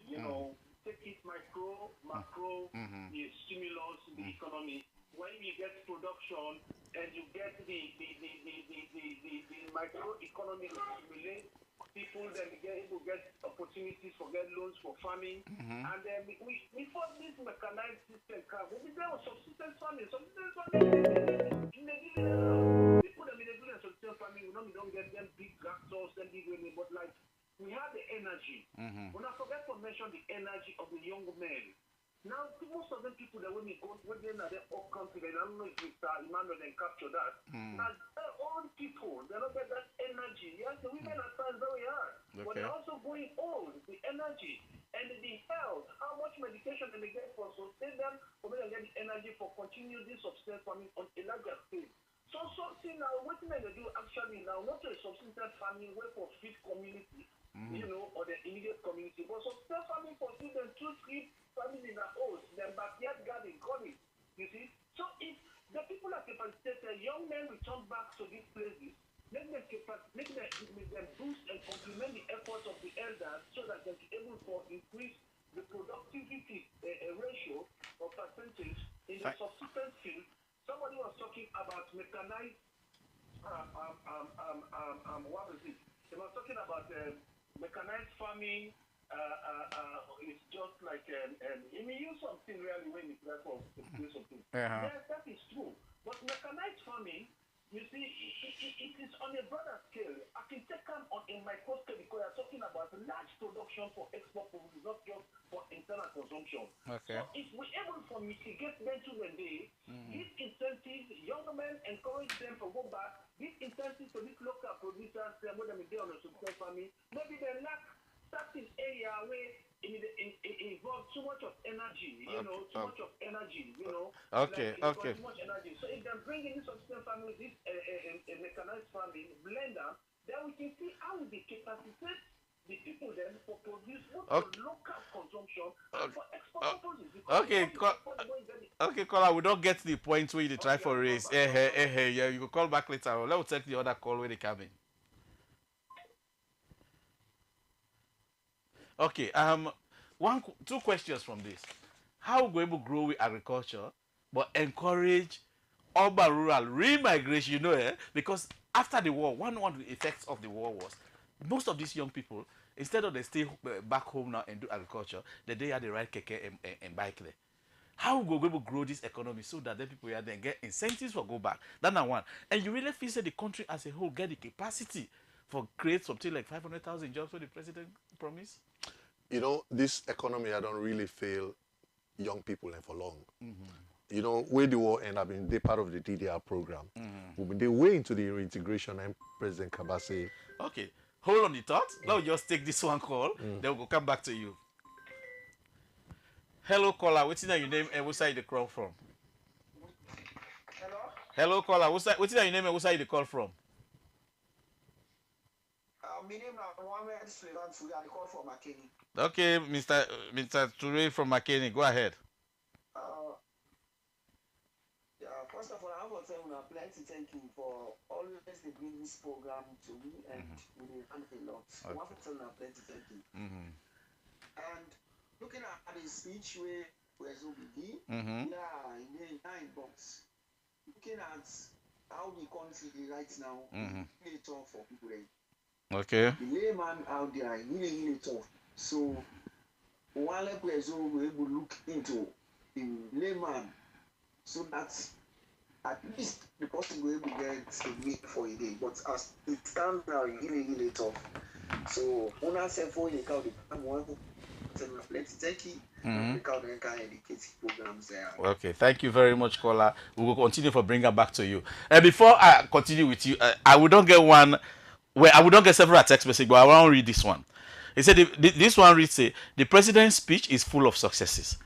take it micro, macro, the stimulus in the economy. When you get production and you get the micro economy to stimulate people, then get opportunities for get loans for farming, and then before this mechanized system come, we there was subsistence farming in the dividend. They put them in the dividend subsistence farming. We don't get them big tractors and big women, but like we have the energy. When I forget to mention the energy of the young men. Now, most of the people that when they go, when they're in their own country, I don't know if Mr. Emmanuel then capture that. Now, their own people, they don't get that energy. Yes, the women at times very hard. Okay. But they're also going old, the energy. and the health, how much medication they may get for sustain them, for them to get the energy for continue this subsistence farming on a larger scale. So something now, what they do actually now, not a subsistence farming way for feed community, or the immediate community, but subsistence farming for students, two, three family in a house, their backyard garden, call it. You see? So if the people are capacitated, young men return back to these places, make them boost and complement the efforts of the elders so that they can able to increase the productivity ratio or percentage in the subsequent field. Somebody was talking about mechanized, what is it? They were talking about mechanized farming. It's just like, you may use something really when it's like for do something. Yes, that is true. But mechanized farming, you see, it is on a broader scale. I can take them on a micro scale because we are talking about large production for export purposes, not just for internal consumption. Okay. So if we're able to mitigate them to the day, these incentives, young men encourage them to go back. These incentives to these local producers, whether they on a subsistence farming, maybe they lack certain area where it involves too much of energy, too much of energy, Okay, like okay. too much energy. So if they're bringing in subsistence farming, this mechanized farming, blender, then we can see how we capacitate the people then for produce both for local consumption and for export purposes. Okay, caller, we don't get the point where you try for race. Yeah, you can call back later. Let's take the other call when they come in. Okay, two questions from this. How we able to grow with agriculture, but encourage urban rural remigration, because after the war, one of the effects of the war was most of these young people, instead of they stay back home now and do agriculture, they had the right keke and bike there. How we go able to grow this economy so that the people here then get incentives for go back? That's not one. And you really feel that the country as a whole get the capacity for create something like 500,000 jobs what the president promised? This economy, I don't really feel young people and for long. Where the war end, I've been part of the DDR program. We've been there way into the reintegration and President Kabase. Okay, hold on the thought. Let's just take this one call, then we'll come back to you. Hello, caller. What's your name and what side you call from? Hello, caller. What's your name and what side you call from? My name is Mohammed Suleiman Furi. I call from Makeni. Okay, Mr. Toure from Makeni, go ahead. First of all, I want to say I plenty thank you for always they bring this program to me and we learn a lot. I want to tell you plenty thank you. And looking at the speech where so begin, in 9 box. Looking at how the country right now, really tough for people. Okay. The layman out there really tough. So one person will able to look into the layman so that at least the person will able to get a week for a day. But as it stands now, really tough. So when I say for the count, the one let's take it. Programs there. Okay, thank you very much, caller. We will continue for bring her back to you. Before I continue with you, I will not get one. Well, I would not get several text messages, but I want to read this one. He said, this one reads, the president's speech is full of successes.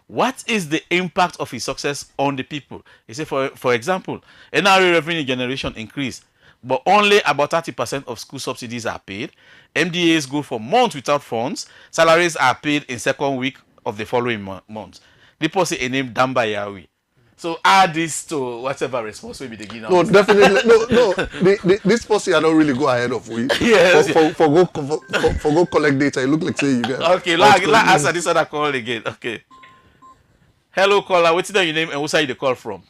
What is the impact of his success on the people? He said, for example, NRA revenue generation increased, but only about 30% of school subsidies are paid. MDAs go for months without funds. Salaries are paid in second week of the following month. The person is named Damba Yawi. So add this to whatever response we be taking. No, definitely. No. This policy I don't really go ahead of we. Yes. For go collect data. It look like say you get. Okay, let's answer this other call again. Okay. Hello, caller. What's your name and where side you call from?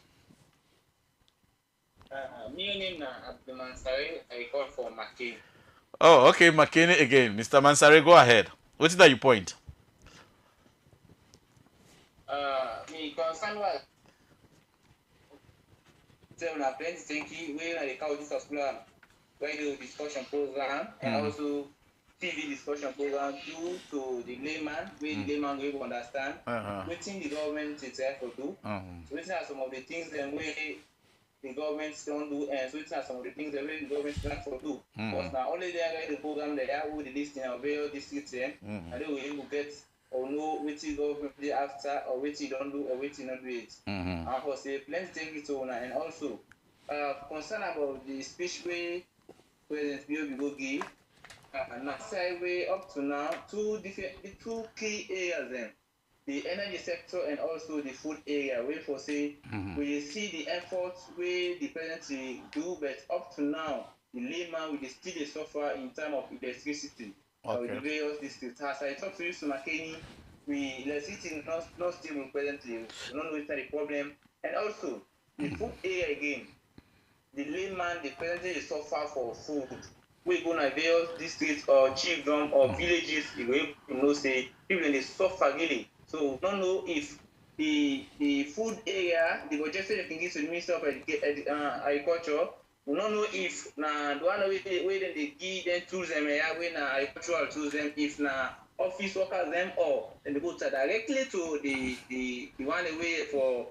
My name is Abdul Mansari. I call from Makeni. Oh, okay, Makeni again. Mr. Mansari, go ahead. What's that your point? Me concern was plenty thank you. We are the cow radio discussion program and also TV discussion program due to the layman, where the layman will understand what the government is there to do. So these are some of the things that we the governments don't do, and so it's not some of the things that the government plan for do. Because now only they are the program they are with the list in our various districts, and they will able to get or know which government they after or which you don't do or which you not do it. And for say plenty things to own, and also concern about the speech way President Bio go give. And say way up to now, two key areas then. The energy sector and also the food area. Where for say we see the efforts where the presidency do, but up to now, the layman will still suffer in terms of electricity. With the various districts. As I talk to you, McKinney, we electricity not stable presently. We don't know if that's the problem. And also the food area again. The layman, the presently suffer for food. We go to various districts or chiefdom or villages, you will able to know say people in the suffer really. So don't know if the food area, the budget they can give to the Minister of Agriculture, we don't know if na the one way they give them tourism area, when agricultural tourism, if na office workers them or then they go to directly to the one way for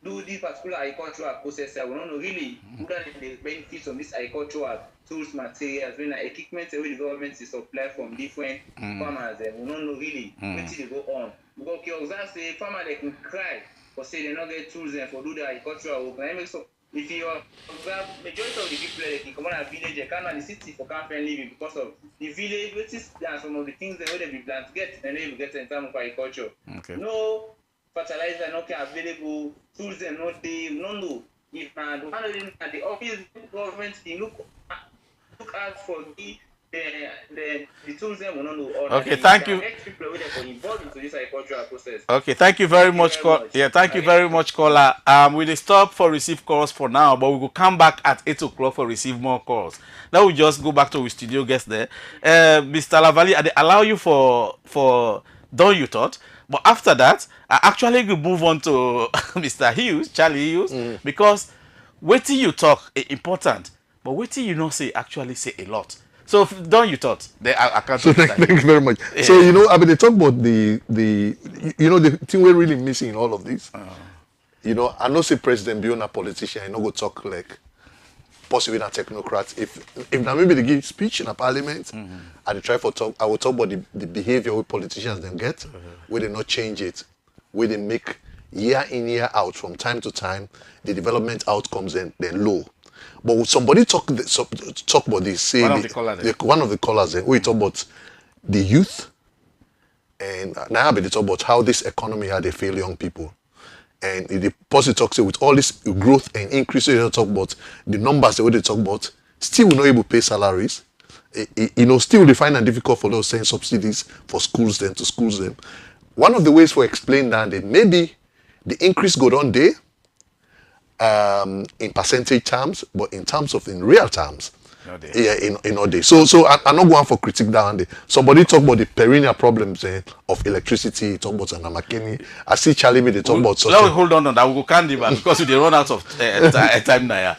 do this particular agricultural process. We don't know really who are the benefits of this agricultural tools, materials, when equipment where the government is supply from different farmers. We don't know really what they go on. Because Kyoza say farmer they can cry for say they not get tools and for do the agricultural work. So if you observe majority of the people they can come on a village, they can't the city for can't living because of the village, which is some of the things that they be plant get and they will get in terms of agriculture. No fertilizer not available, tools and not they no know. If the office government look out for the tools them will not know. Okay, thank you. People involved into this agricultural process. Okay, thank you very much, yeah, thank you very much, caller. We will stop for receive calls for now, but we will come back at 8 o'clock for receive more calls. Now we just go back to our studio guest there. Mr. Lavali, I allow you for done you thought, but after that, I actually will move on to Mr. Hughes, Charlie Hughes, because waiting you talk is important, but waiting you not say actually say a lot. So don't you thought? I can't. So thank you very much. Yeah. So I mean, they talk about the the thing we're really missing in all of this. I know say President beyond a politician, I know go talk like possibly a technocrat. If now maybe they give speech in a parliament, and they try for talk, I will talk about the behavior we politicians then get, where they not change it, where they make year in year out from time to time the development outcomes then low. But when somebody talk about this, say one of the callers, we talk about the youth, and now they talk about how this economy had they fail young people, and the policy talks with all this growth and increase, they talk about the numbers that they talk about. Still, we're not able to pay salaries. Still they find it difficult for those send subsidies for schools then to schools them. One of the ways for explain that maybe the increase go on there. In percentage terms, but in terms of in real terms, in all day. So I'm not going for critique down there. Somebody talk about the perennial problems of electricity. Talk about Anamakeni. I see Charlie they talk about. Now hold on that we go candy man because they run out of time now.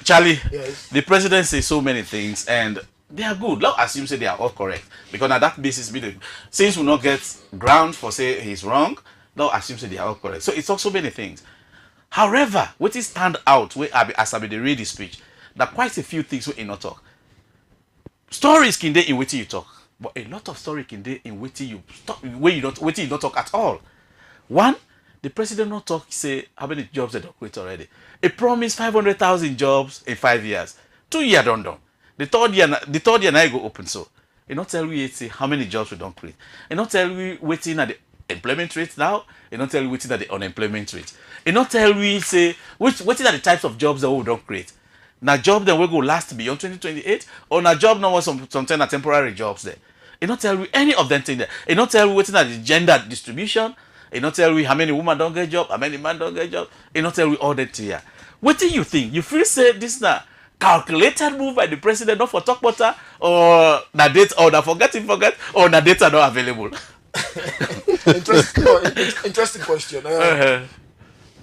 Charlie, Yes. The president says so many things and they are good. Now assume say they are all correct because on that basis, since we not get ground for say he's wrong, now assume say they are all correct. So it's also many things. However, what is stand out as I be read the speech, there are quite a few things we not talk. Stories can be in what you talk, but a lot of story can be in what you talk, where you don't talk at all. One, the president not talk say how many jobs they don't create already. He promised 500,000 jobs in 5 years. 2 years done. The third year now go open so. He not tell you say how many jobs we don't create. He not tell you waiting at the employment rate now. He not tell you waiting at the unemployment rate. He not tell you say what are the types of jobs that we don't create. Now job that will go last beyond 2028 or now job now was some temporary jobs there. He not tell you any of them thing there. He not tell you waiting at the gender distribution. He not tell you how many women don't get job, how many men don't get job. He not tell you all that here. What do you think? You feel say this now calculated move by the president not for talk butter or na date or na forget or na data not available? Interesting question.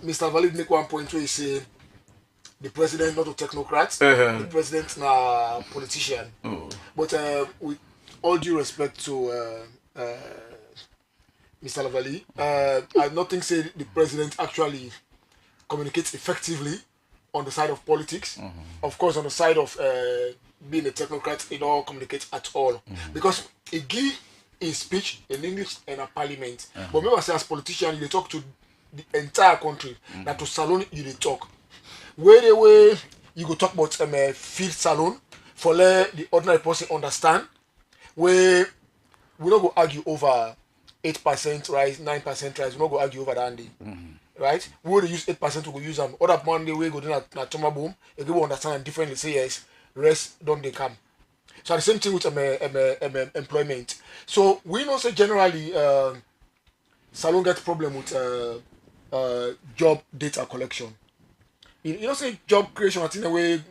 Mr. Valid make one point where he say the president not a technocrat, the president na politician. But with all due respect to Mr. Lavali, I don't think say the president actually communicate effectively on the side of politics. Of course, on the side of being a technocrat, it don't communicate at all. Because it give in speech in English and a parliament. But remember, say as politician, you talk to the entire country. That to salon you they talk. Where the way you go talk about field salon for let the ordinary person understand. Where we don't go argue over 8% rise, 9% rise. We don't go argue over that day. Right? We will use 8%, we go use them. Other Monday we go do na Toma boom. You go understand and differently say yes. Rest don't they come. So the same thing with employment. So we know say generally salon get problem with job data collection. You know say job creation at in a way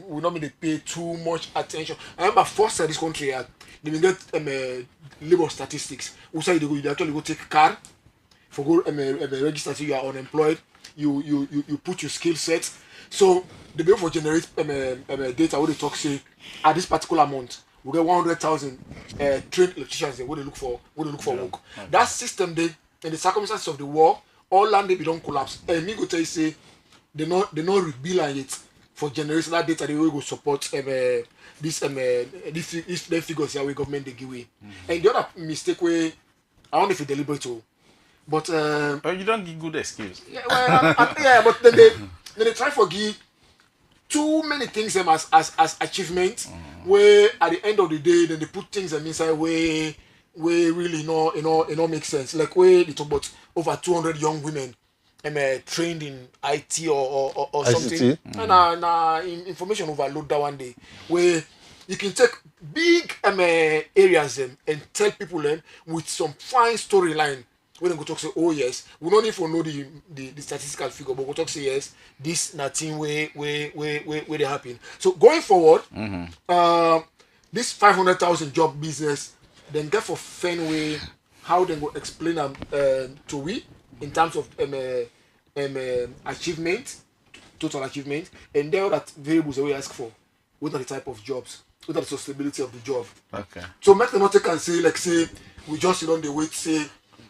we not mean they pay too much attention. I remember first in this country they will get labor statistics. We say they actually go take car for go register so you are unemployed. You put your skill set. So they be able to generate data where they talk say at this particular month we get 100,000 trained electricians there where they look for work. Okay. That system they in the circumstances of the war, all land they don't collapse. And me go tell you say they not rebuild it for generating that data they will go support these figures here where government they give away. And the other mistake where I don't know if it's deliberate or but you don't give good excuse. Yeah, well, yeah, but then they try to give too many things as achievement. Where at the end of the day, then they put things inside where really no make sense. Like where they talk about over 200 young women trained in IT or something. And information overload that one day where you can take big areas and tell people with some fine storyline. When they go talk say, oh yes, we don't need to know the statistical figure, but we talk say yes, this nothing where they happen. So going forward, this 500,000 job business, then get for Fenway how they go explain them to we in terms of achievement, total achievement, and then that variables that we ask for. What are the type of jobs? What are the sustainability of the job? Okay. So make them not take and say like say we just sit on the wait say.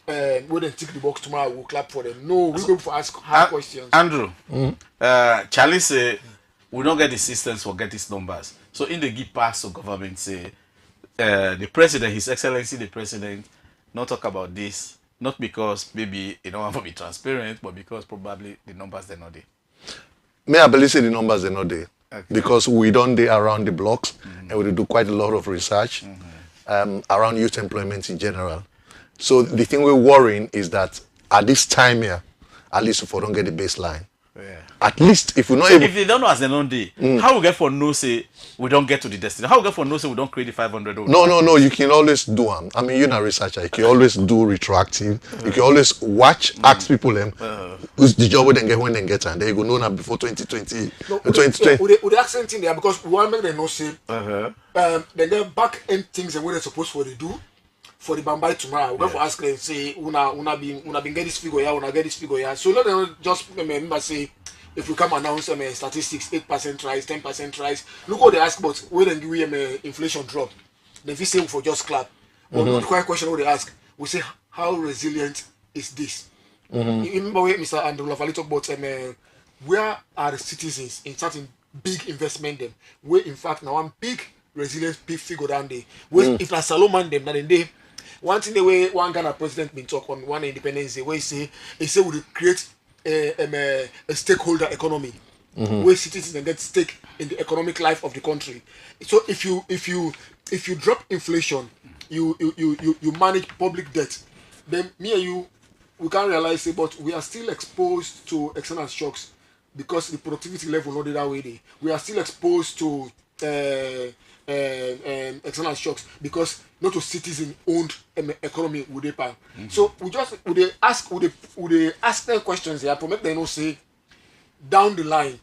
We then tick the box tomorrow. We'll clap for them. No, we go for ask hard questions. Andrew, Charlie say we don't get the systems for get these numbers. So in the give pass to government say the president, His Excellency the President, not talk about this, not because maybe you don't want to be transparent, but because probably the numbers they're not there. May I believe say the numbers are not there. Okay. Because we don't do around the blocks and we do quite a lot of research around youth employment in general. So the thing we're worrying is that at this time here, at least if we don't get the baseline. Yeah. At least if we're not able... If they don't know as they don't day, how we get for no say we don't get to the destination? How we get for no say we don't create the 500? No, you can always do them. I mean, you're not a researcher. You can always do retroactive. You can always watch, ask people who's the job they get when they get and they go know now before 2020. No, 2020. With the accent in there because we want to make them know say they get back end things and what they're supposed to do. For the Bambai tomorrow, we're going to ask them say, una been get this figure here, una get this figure here. So let them just remember say, if we come announce statistics, 8% rise, 10% rise. Look what they ask about where they give you inflation drop. Then we say for just clap. But the question what they ask, we say how resilient is this? You remember where Mr. Andrew Lavali talk about where are the citizens in certain big investment them? Where in fact now one big resilience big figure down there. Where if na Salomon them, then they. One thing the way one Ghana president been talk on one independence day where he say we create a stakeholder economy where citizens get stake in the economic life of the country. So if you drop inflation, you manage public debt, then me and you we can't realize it, but we are still exposed to external shocks because the productivity level not that way. We are still exposed to external shocks because not a citizen owned economy would they pan. So we ask them questions here to make them know say down the line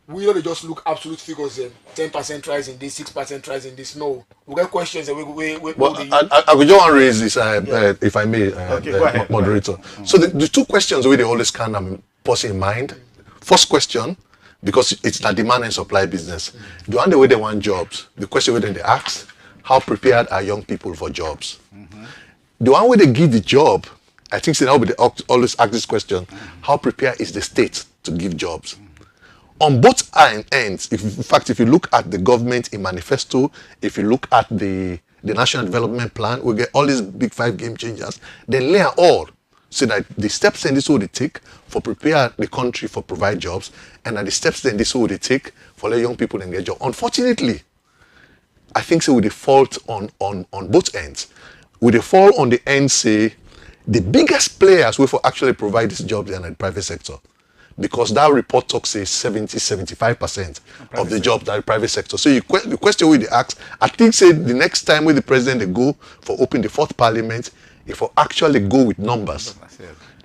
we don't just look absolute figures 10% rise in this, 6% rise in this. No, we get questions and we well, I would just want to raise this if I may, moderator. So the two questions where they always can pause in mind. First question, because it's the demand and supply business. The one the way they want jobs, the question where they ask, how prepared are young people for jobs? The one where they give the job I think so now we always ask this question: how prepared is the state to give jobs? On both ends, in fact, if you look at the government in manifesto, if you look at the national development plan, we get all these big 5 game changers. They lay all so that the steps in this will they take for prepare the country for provide jobs, and that the steps in this will they take for let young people engage jobs. Unfortunately, I think so with the fault on both ends. With the fall on the end, say the biggest players will for actually provide these jobs in the private sector. Because that report talks say 75% of the jobs that the private sector. So the question we ask, I think say the next time when the president they go for open the 4th parliament, if we actually go with numbers,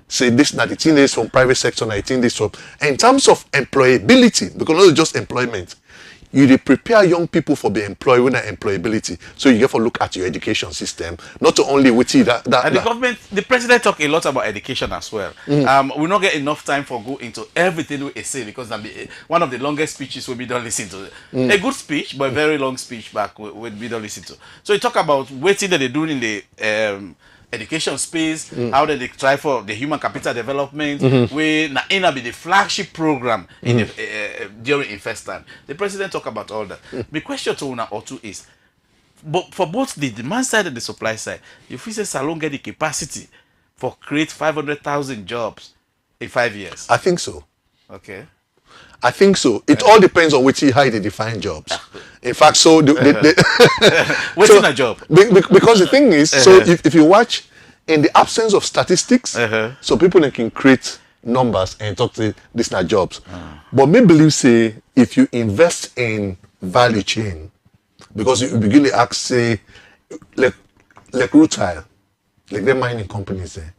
say this 19 days from private sector, 19 days from, and in terms of employability, because not just employment, you dey prepare young people for being employed with employability. So you get to look at your education system, not only with it that and the government, the president talk a lot about education as well. We not get enough time for go into everything we say because that be one of the longest speeches we don't listen to. A good speech, but a very long speech back we don't listen to. So he talk about waiting that they do in the education space, how they try for the human capital development, we na be the flagship program in the, during in first time. The president talk about all that. The question to una or two is, but for both the demand side and the supply side, if we say Salon get the capacity for create 500,000 jobs in 5 years. I think so. Okay. I think so. It all depends on which how they define jobs. In fact, so what's in a job? Because the thing is, so if you watch in the absence of statistics, so people they can create numbers and talk to this not jobs. But me believe say if you invest in value chain, because you begin to ask say like rutile, like the mining companies there.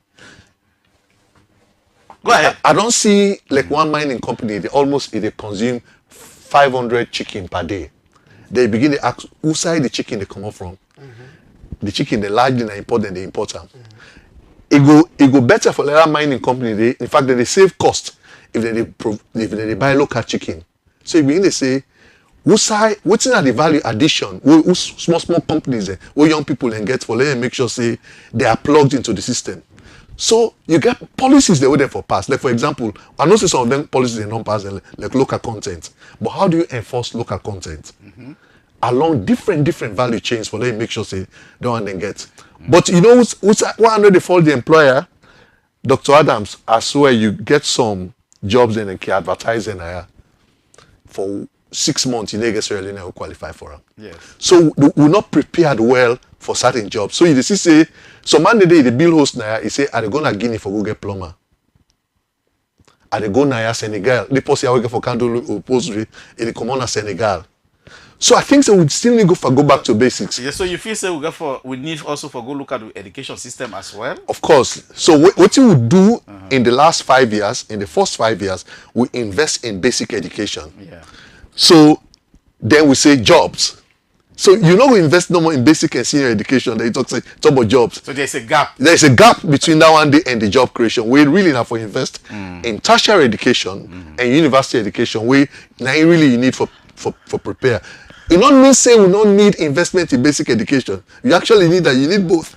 Go ahead. I don't see like one mining company, they consume 500 chicken per day. They begin to ask who side the chicken they come up from. The chicken, they large and important, they import them. It go better for that mining company. In fact, they save cost if they buy local chicken. So you begin to say, what's in the value addition? Who small companies, where young people can get for them make sure say they are plugged into the system. So you get policies they were there for pass. Like for example, I know some of them policies they don't pass like local content. But how do you enforce local content? Along different value chains for them make sure say they want to get. But you know what's 100 they fall the employer? Dr. Adams, I swear you get some jobs and can advertise in for 6 months, you never necessarily never qualify for them. Yes. So we're not prepared well for certain jobs. So you see say, so man the day the bill host now, he say, are they going to Guinea for go get plumber? Are they going to Senegal? They post here for candle upholstery, and they come on Senegal. So I think so we still need to go back to basics. Yeah, so you feel say we need also for go look at the education system as well? Of course. So what you would do in the last 5 years, in the first 5 years, we invest in basic education. Yeah. So then we say jobs. So you know we invest no more in basic and senior education. They talk about jobs. So there's a gap. There's a gap between that one day and the job creation. We really have to invest in tertiary education and university education. We now really you need for prepare. You don't mean say we don't need investment in basic education. You actually need that. You need both.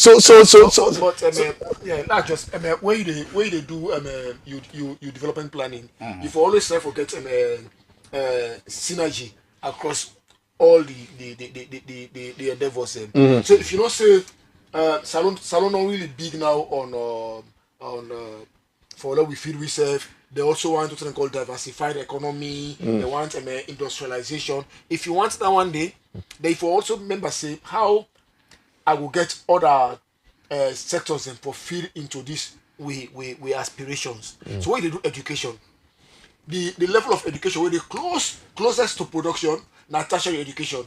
But yeah, not just where they do you development planning. You always try to get synergy across all the endeavors. So if you don't say Salon not really big now on for what we feed we serve. They also want something called diversified economy. They want industrialization. If you want that one day, they for also remember say how I will get other sectors and for feed into this we aspirations. So when they do education, the level of education where they closest to production, not tertiary education,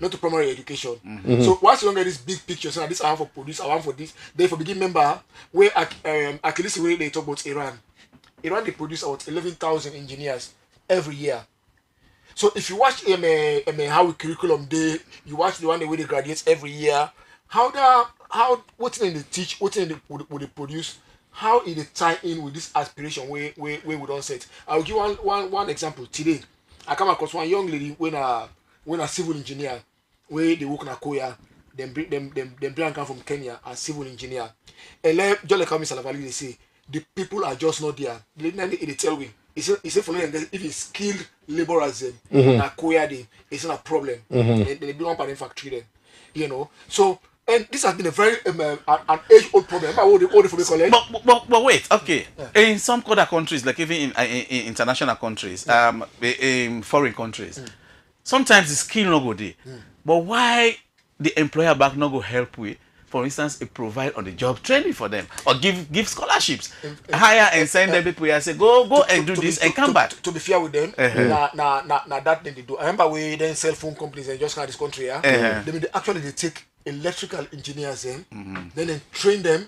not to primary education. So once you don't get this big picture, so this I want for produce, I want for this. They for begin member where at least where they talk about Iran. Iran they produce about 11,000 engineers every year. So if you watch how we curriculum day, you watch the one where they graduate every year. How what's in the teach, what's in the would they produce? How is it tie in with this aspiration where we don't set? I'll give one example today. I come across one young lady when a civil engineer where they work in Akoya. Then bring come from Kenya as civil engineer. And then just like how Mr. Lavali they say, the people are just not there. They tell me. It's a following if it's skilled laborers na acquire them, it's not a problem. They be one part in factory then. You know. So and this has been a very an age-old problem. Remember what the college? But wait, okay. In some other countries, like even in international countries, in foreign countries, sometimes the skill no go there. But why the employer back no go help with? For instance, provide on the job training for them or give scholarships, hire and send them people and say go and do this and come back. To be fair with them, na that thing they do. I remember we then cell phone companies and just kind of this country, they take electrical engineers then they train them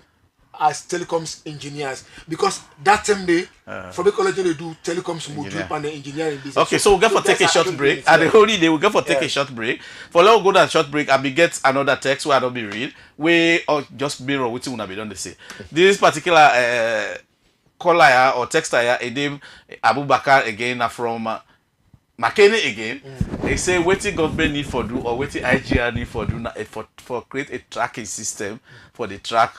as telecoms engineers because that same day for the college they do telecoms module and the engineering business. Okay, so we'll get for take a short break. At the holy day, we'll get for take a short break. For let's go that short break, I be get another text where I don't be read. We or just mirror what you wanna be done to say. This particular caller or texter, a name Abu Bakar again from McKinney again. They say what the government need for do or what the IGR need for do for create a tracking system for the track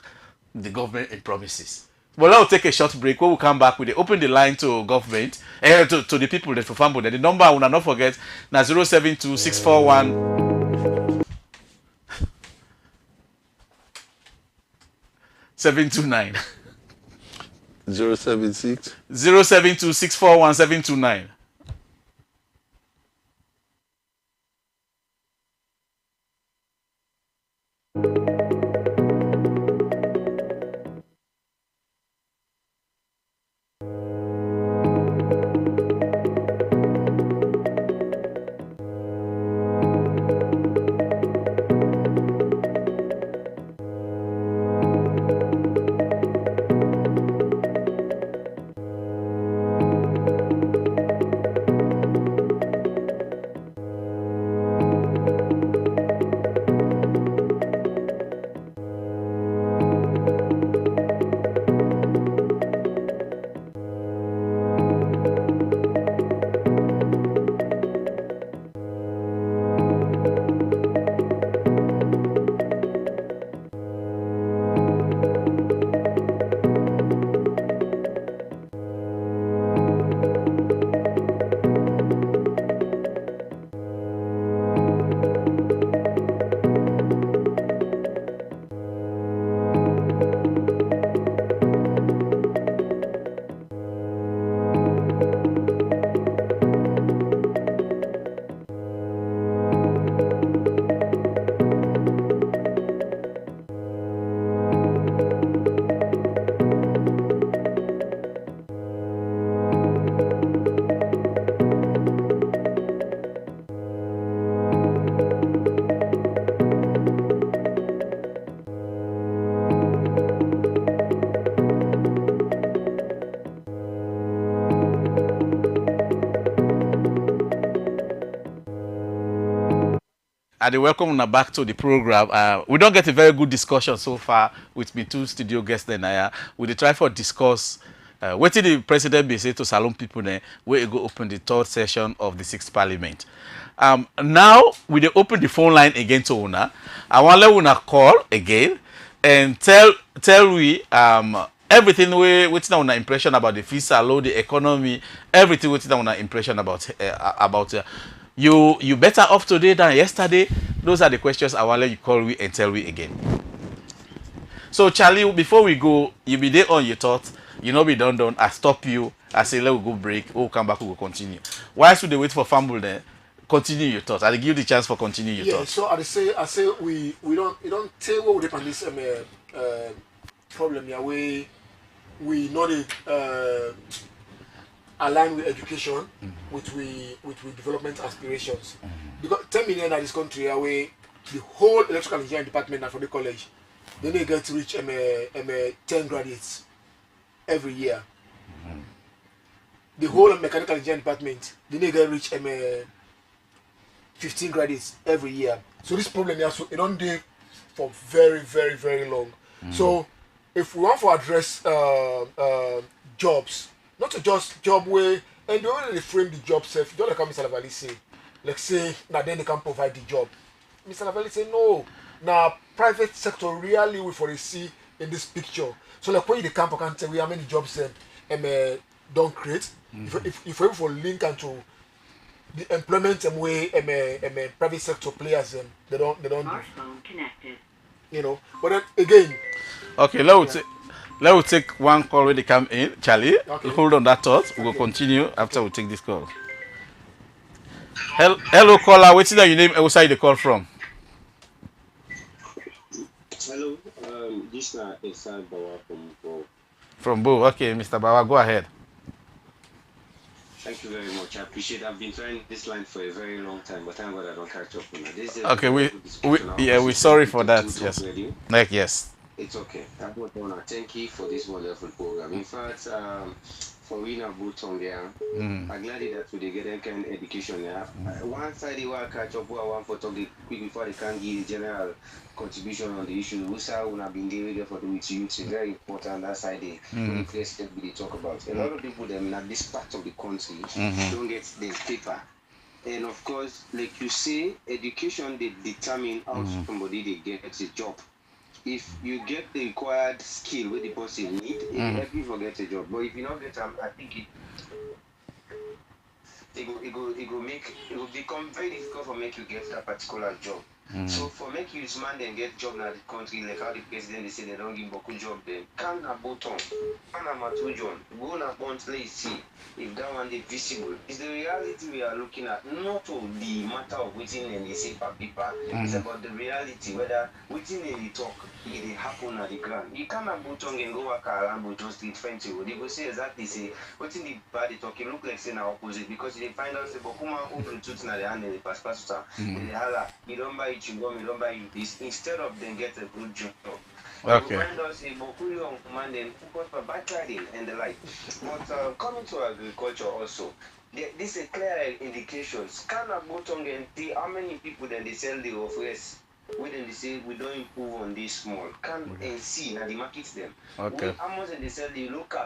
the government and promises. Well, I'll take a short break. When we come back, we open the line to government, to the people that for farm. The number I will not forget now 072 729 076 072 And welcome back to the program. We don't get a very good discussion so far with me two studio guests. Then we try for discuss what did the president be say to Salon people there where go open the third session of the 6th Parliament. Now we open the phone line again to Una. I want to let Una call again and tell we everything what's our impression about the visa law, the economy, everything what's our impression about you better off today than yesterday. Those are the questions I want to let you call we and tell we again. So Charlie, before we go, you be there on your thoughts. You know be done. I stop you. I say let we go break. We'll come back. We will continue. Why should they wait for fumble then? Continue your thoughts. I'll give you the chance for continue your thoughts. So I say we don't tell what we depend this problem here. We not align with education with development aspirations. Because 10 million in this country away the whole electrical engineering department and for the college, then they get to reach 10 graduates every year. The whole mechanical engineering department, then they get reach 15 graduates every year. So this problem here, so it don't do for very, very, very long. So if we want to address jobs, not to just job way, and the way they frame the job self, don't like how Mr. Lavali say, like say, now then they can provide the job. Mr. Lavali say no. Now, private sector really we for the see in this picture. So like when the camp can tell we how many jobs don't create. If we for link and to the employment way private sector players they don't do. Smartphone connected. You know. But then again, Okay, yeah. let me take one call when they come in. Charlie, Okay. hold on that thought. We will Okay. continue after Okay. we take this call. Hello, caller. What's your name? Outside the call from? Hello, this is Isaac Bawa from Bo. From Bo. Okay, Mr. Bawa, go ahead. Thank you very much. I appreciate. I've been trying this line for a very long time, but thank God I don't catch up on that. This is a Okay, very good discussion. Our yeah, we're first sorry is for that. to Yes, talk radio. like yes. It's okay. I want to thank you for this wonderful program. In fact, for we now boot on there, I'm glad that we get that kind of education there. One side they will catch up, one for talk quick before they can give the general contribution on the issue. We say we have been there for the youth. It's very important that side they really clear step we talk about. A lot of people them in this part of the country don't get the paper. And of course, like you say, education they determine how somebody they get a job. If you get the required skill where the person need, it will help you forget a job. But if you not get them, I think it will become very difficult for make you get that particular job. So for make you man then get job in the country, like how the president they say they don't give Boku job then. Can a button, can a matujon, go na point let's see if that one is visible. It's the reality we are looking at, not the matter of waiting and they say for people. It's about the reality, whether waiting and they talk, it happen at the ground. You cannot button and go work around Button Street French. They go say exactly say waiting the body talking look like saying opposite because they find out say Bokuma open tooth na the hand and the pass they holla, you don't buy it, you go, you don't buy you this instead of them get a good job. Okay. You find out say Boku young man then focus for backriding and the like. But coming to agriculture also, this is a clear indication. Scan a button and see how many people then they sell the offers. When they say we don't improve on this small, can and see now the markets them. Okay. How much they sell the local.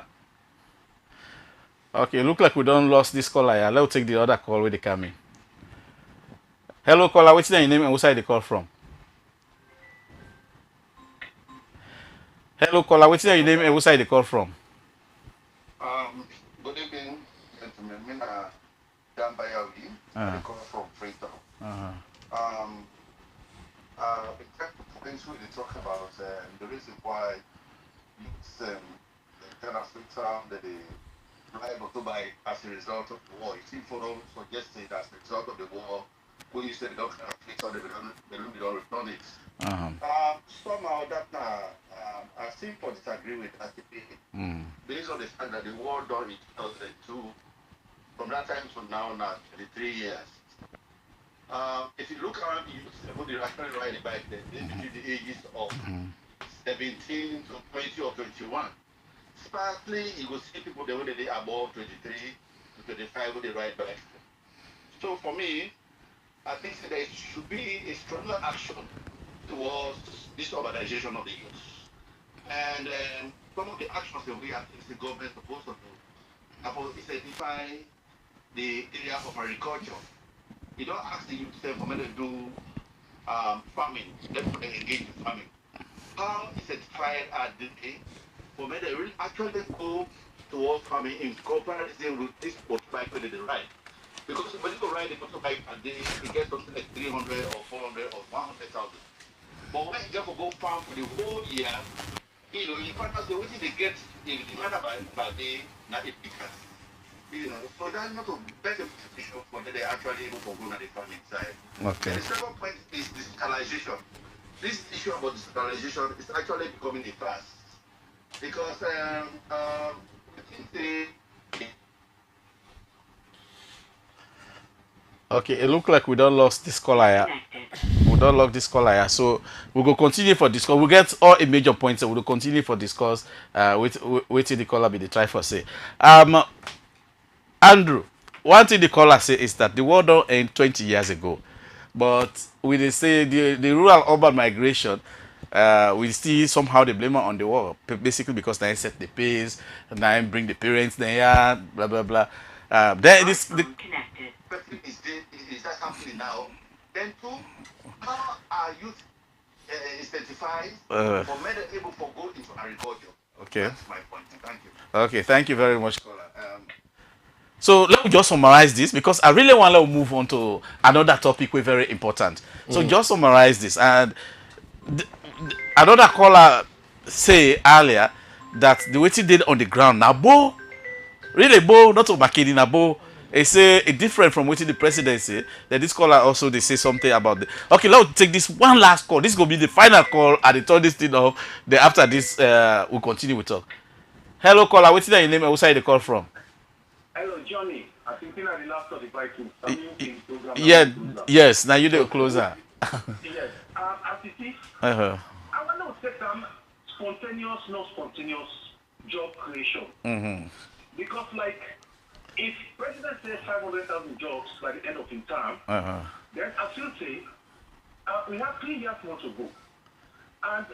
Okay, look like we don't lost this caller here. Let's take the other call where they come in. Hello, caller. What's your name and where side the call from? Hello, caller. What's your name and where side the call from? Good evening, gentlemen. Me na Dan Bayawi. I come from Freetown. The type of things we talk about the reason why youths kind of Freetown that they liable to buy as a result of the war. It seems for them suggested as a result of the war, we used to don't kind of Freetown, they don't return it. Somehow that I seem to disagree with that based on the fact that the war done in 2002, from that time to now 23 years. If you look around the youth, who they actually ride a bike, they between the ages of 17 to 20 or 21. Sparkly, you will see people the way they are above 23 to 25 who they ride bike. So for me, I think that there should be a stronger action towards this urbanization of the youth. And some of the actions that we have the government supposed to do, identify the area of agriculture. You don't ask the youth for me to do farming, let them engage in farming. How is it certified at the day for me to really actually go towards farming in comparison with this motorbike that they ride? Because when you go ride a motorbike a day, it gets something like 300 or 400 or 100,000. But when you get to go farm for the whole year, you know, you find out the way they get divided by day, not a because. You know, so that's not a better position for them they actually able to go on the farming side. Okay. And the second point is digitalization. This issue about digitalization is actually becoming a fast. Because Okay, it look like we don't lost this caller here. We don't lost this caller here. So we will continue for discuss. We'll get all a major points. So we'll continue for discuss. Wait till the caller be the try for say. Andrew, one thing the caller say is that the war don't end 20 years ago. But we they say the rural urban migration, we see somehow they blame it on the war. Basically because they set the pace, and they bring the parents there, blah blah blah. There is the is that happening now? Then two, how are youth is 35 for men able for go into agriculture. Okay. That's my point. Thank you. Okay, thank you very much, caller. So let me just summarize this because I really want to move on to another topic we're very important. So just summarize this. And another caller say earlier that the way he did on the ground now, bo really bo not to Makini na bo. They say it different from what the presidency. That this caller also they say something about the. Okay, let's take this one last call. This is gonna be the final call, and they turn this thing off. Then after this, we'll continue with talk. Hello, caller. What's your name? Where side the call from? Hello, Johnny. I think at the last of the Vikings. Yeah, yes. Now you do closer. Yes. As it is, Uh-huh. I want to say some spontaneous, not spontaneous job creation. Because, like, if President says 500,000 jobs by the end of his term, then I still say we have 3 years more to go. And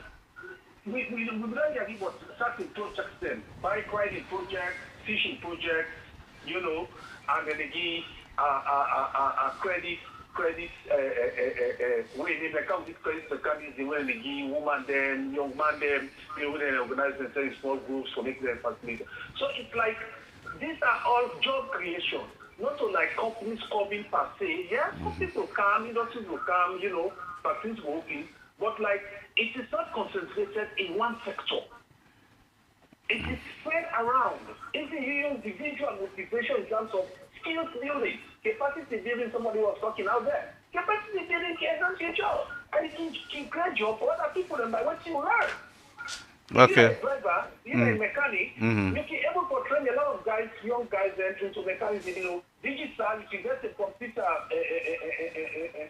we really agree what certain projects then, bike riding project, fishing project, you know, and then again, credit, when they become this credit mechanism, when they give woman them, young man them, you know, they organize themselves in small groups for making them facilitate. So it's like, these are all job creation, not to like companies coming per se. Yeah, companies will come, industries will come, you know, factories will open, but like, it is not concentrated in one sector. It is spread around. If you use individual motivation in terms of skills building, capacity building, somebody was talking out there. Capacity building can enhance your job. And it can create job for other people and by what you learn. Okay. You're a driver, you're a mechanic, you can able to train a lot of guys, young guys into mechanics, you know, digital, you can get a computer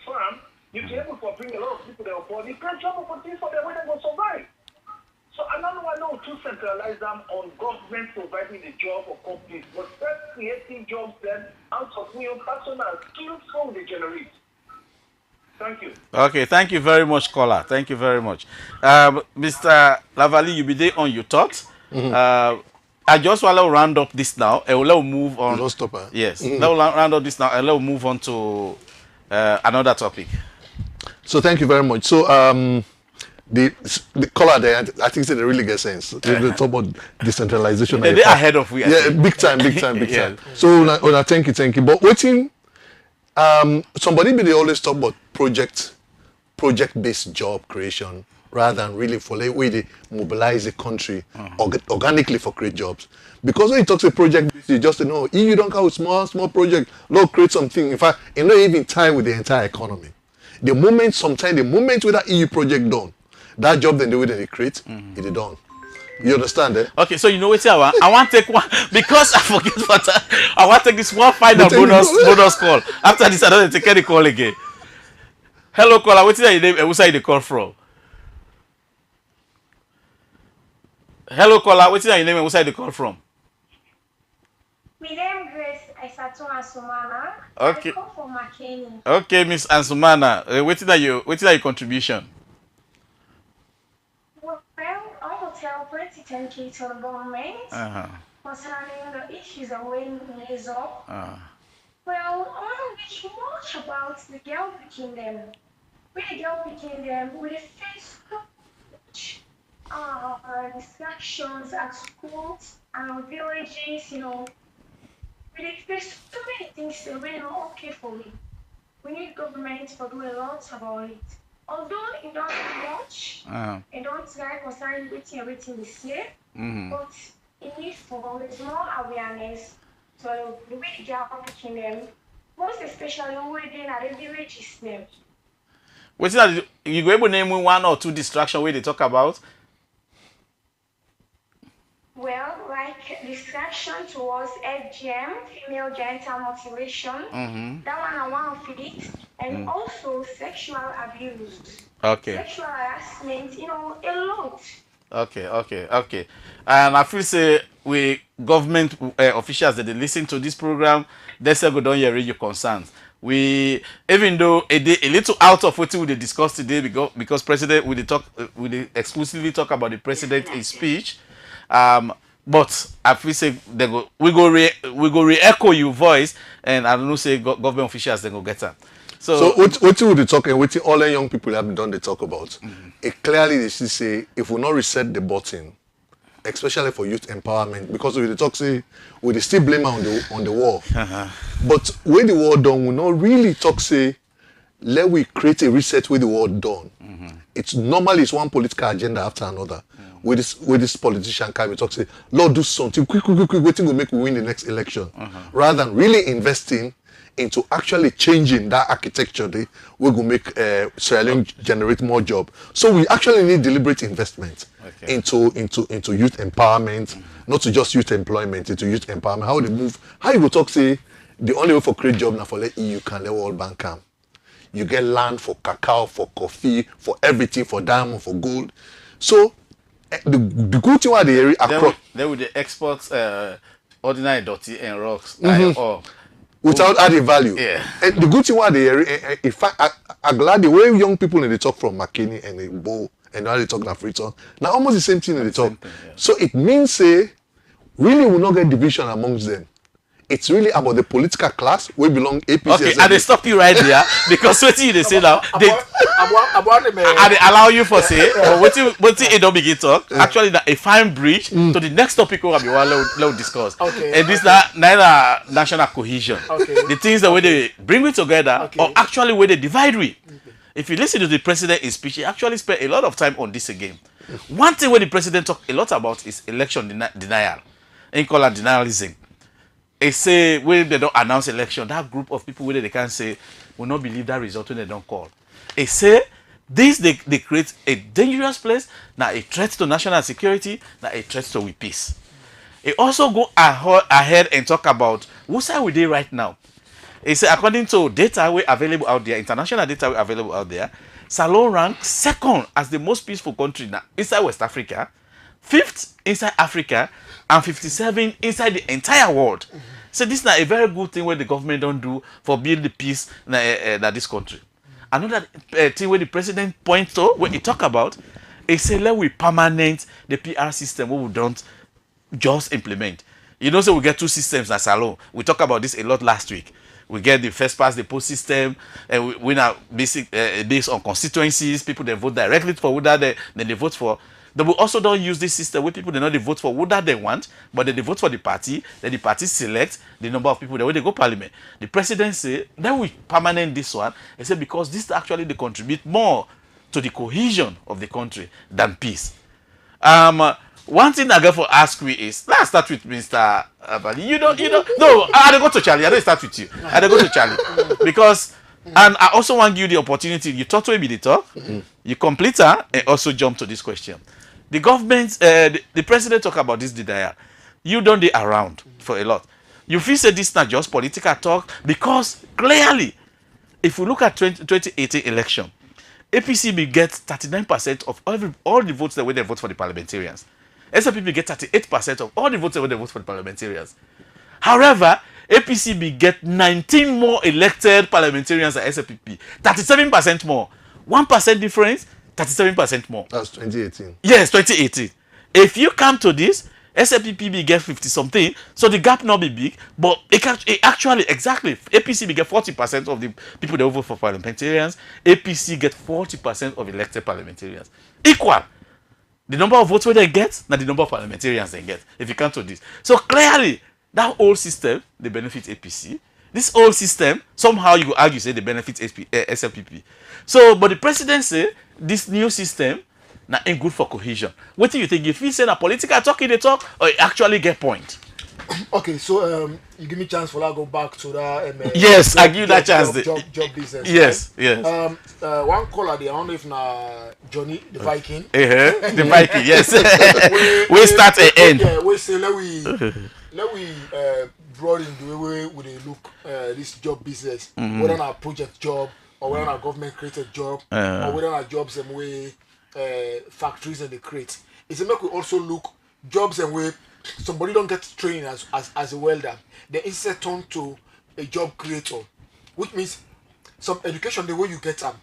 firm, you can able to bring a lot of people there for the create job opportunities for them when they will survive. So I don't want to centralize them on government providing the job for companies, but first creating jobs then out of new personal skills from the generate. Thank you. Okay, thank you very much, caller. Thank you very much. Mr. Lavali, you be there on your thoughts. I just want to round up this now and we'll move on. Don't stop her. Yes, let's round up this now and let's move on to another topic. So thank you very much. So the caller there, I think they really get sense. They talk about decentralization. They're ahead of we. Yeah, big time. Yeah. So thank you. But waiting, somebody they always talk about project-based job creation rather than really for the way they mobilize the country organically for create jobs. Because when you talk to project, you just know if you don't have small project, Lord create something. In fact, it not even tie with the entire economy. The moment with that EU project done, that job then the way they create, it is done. You understand, eh? Okay, so you know what I want to take one because I forget what I want to take this one final bonus call. After this, I don't take any call again. Hello, caller. What's your name and where side the call from? Hello, caller. What's your name and where side the call from? My name is Grace Aisatu Asumana. Okay. I come from Makeni. Okay, Miss Ansumana. What's your contribution? Well, I will tell plenty thank you to the government concerning the issues that we're raised up. Well, I want to wish much about the girl picking them. With the girl picking them, we face so much distractions at schools and villages, you know. We face so many things that we're not okay for it. We need government to do a lot about it. Although it don't do much, it don't like concerning everything we say, but it needs for there's more awareness. So the way they are picking them, most especially when they're at the villages them. What's that? You go able to name one or two distractions where they talk about? Well, like distraction towards FGM, female genital mutilation, that one I want to it, and also sexual abuse. Okay. Sexual harassment, you know, a lot. Okay. And I feel say we government officials that they listen to this program, they say go down here read your concerns. We even though a little out of what we discussed today because president we exclusively talk about the president in speech. But I feel say we go re-echo your voice and I don't know say government officials they go get that. So what would they talk and what all the young people have done they talk about? It clearly they should say if we not reset the button, especially for youth empowerment, because we talk say we still blame on the war. But when the war done, we not really talk say let we create a reset with the war done. It's normally it's one political agenda after another. With this politician can we talk say, Lord, do something quick, waiting will make we win the next election. Rather than really investing into actually changing that architecture, we will make Sierra Leone generate more job. So we actually need deliberate investment into youth empowerment, not to just youth employment, into youth empowerment. How they move, how you go talk say the only way for create job now for let EU can let World Bank come. You get land for cacao, for coffee, for everything, for diamond, for gold. So the good thing what the area across they would export ordinary dirty and rocks or without adding value. Yeah. And the good thing what the area, if I'm glad the way young people they talk from McKinney and the Bo and now they talk na Freetown, now almost the same thing they talk. Yeah. So it means say really will not get division amongst them. It's really about the political class we belong APC. Okay, and they stop you right there because what you they say now they and they allow you for say but what you don't begin talk actually that a fine bridge to the next topic we will be we'll discuss. Okay. And this that neither national cohesion. Okay. The things the way they bring it together or actually where they divide we. If you listen to the president in speech, he actually spent a lot of time on this again. One thing where the president talked a lot about is election denial. And call it denialism. They say when they don't announce election, that group of people where they can say will not believe that result when they don't call. They say this they create a dangerous place, now a threat to national security, now a threat to we peace. They also go ahead and talk about whose side we dey right now. They say according to data we available out there, international data we available out there, Salon ranks second as the most peaceful country now inside West Africa, 5th inside Africa, and 57 inside the entire world. So this is a very good thing where the government don't do for build the peace in this country. Another thing where the president points to, when he talk about, is say let we permanent the PR system what we don't just implement. You know, so we get two systems at Salon. We talked about this a lot last week. We get the first past the post system, and we now based on constituencies. People they vote directly for who that they vote for. They will also don't use this system where people they not they vote for who that they want, but they vote for the party. Then the party select the number of people that when they go parliament. The president say then we permanent this one. He said because this actually they contribute more to the cohesion of the country than peace. One thing I got for ask we is let's start with Mr. Abali. You don't no. I go to Charlie. I don't start with you. I go to Charlie because. And I also want you the opportunity. You talk to me the talk, you complete her, and also jump to this question. The government, the president talk about this denial. You don't be around for a lot. You feel say this not just political talk because clearly, if we look at 2018 election, APC will get 39% of all the votes that when they vote for the parliamentarians. SLPP get 38% of all the votes that when they vote for the parliamentarians. However, APC will get 19 more elected parliamentarians than SLPP. 37% more. 1% difference, 37% more. That's 2018. Yes, 2018. If you come to this, SLPP will get 50 something, so the gap not be big, but it actually, exactly, APC will get 40% of the people that vote for parliamentarians, APC get 40% of elected parliamentarians. Equal. The number of votes they get, not the number of parliamentarians they get, if you come to this. So clearly, that old system, they benefit APC. This old system, somehow you go argue, say they benefit SLPP. So, but the president say, this new system, not ain't good for cohesion. What do you think? If he say a political talk in the talk, or it actually get point? Okay, so you give me chance for I go back to that. Yes, I give you that chance. Job business. Yes, right? yes. One caller there, I don't know if na Johnny the Viking. The Viking, yes. we start and end. Yeah, we say let we broaden the way we look this job business, whether na project job or whether na government created job or whether na jobs and way factories and they create. It's a make we also look jobs and way somebody don't get training as a welder. They instead turn to a job creator, which means some education the way you get them,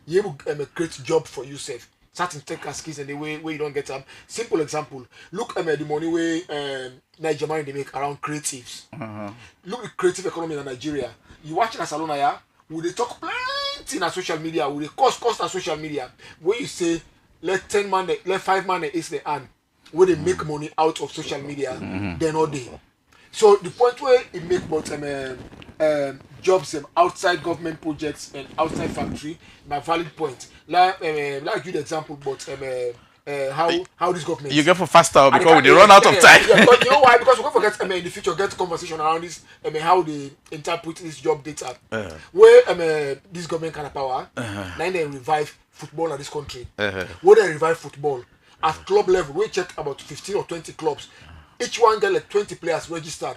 you able to create job for yourself. Certain tech skills and the way you don't get them. Simple example. Look at the money way Nigeria they make around creatives. Look at creative economy in Nigeria. You watch in a salon here, we dey talk plenty na social media, we dey cost na social media. Where you say let 10 man, let 5 man is the hand, where they make money out of social media, they no dey. So the point where it make but jobs outside government projects and outside factory, na valid point. Like give the example, but how this government You get for faster because they run out of time. Yeah, but you know why? Because we don't forget in the future get conversation around this how they interpret this job data. Where this government kind of power, now they revive football in this country. Where they revive football at club level, we check about 15 or 20 clubs. Each one get like 20 players registered,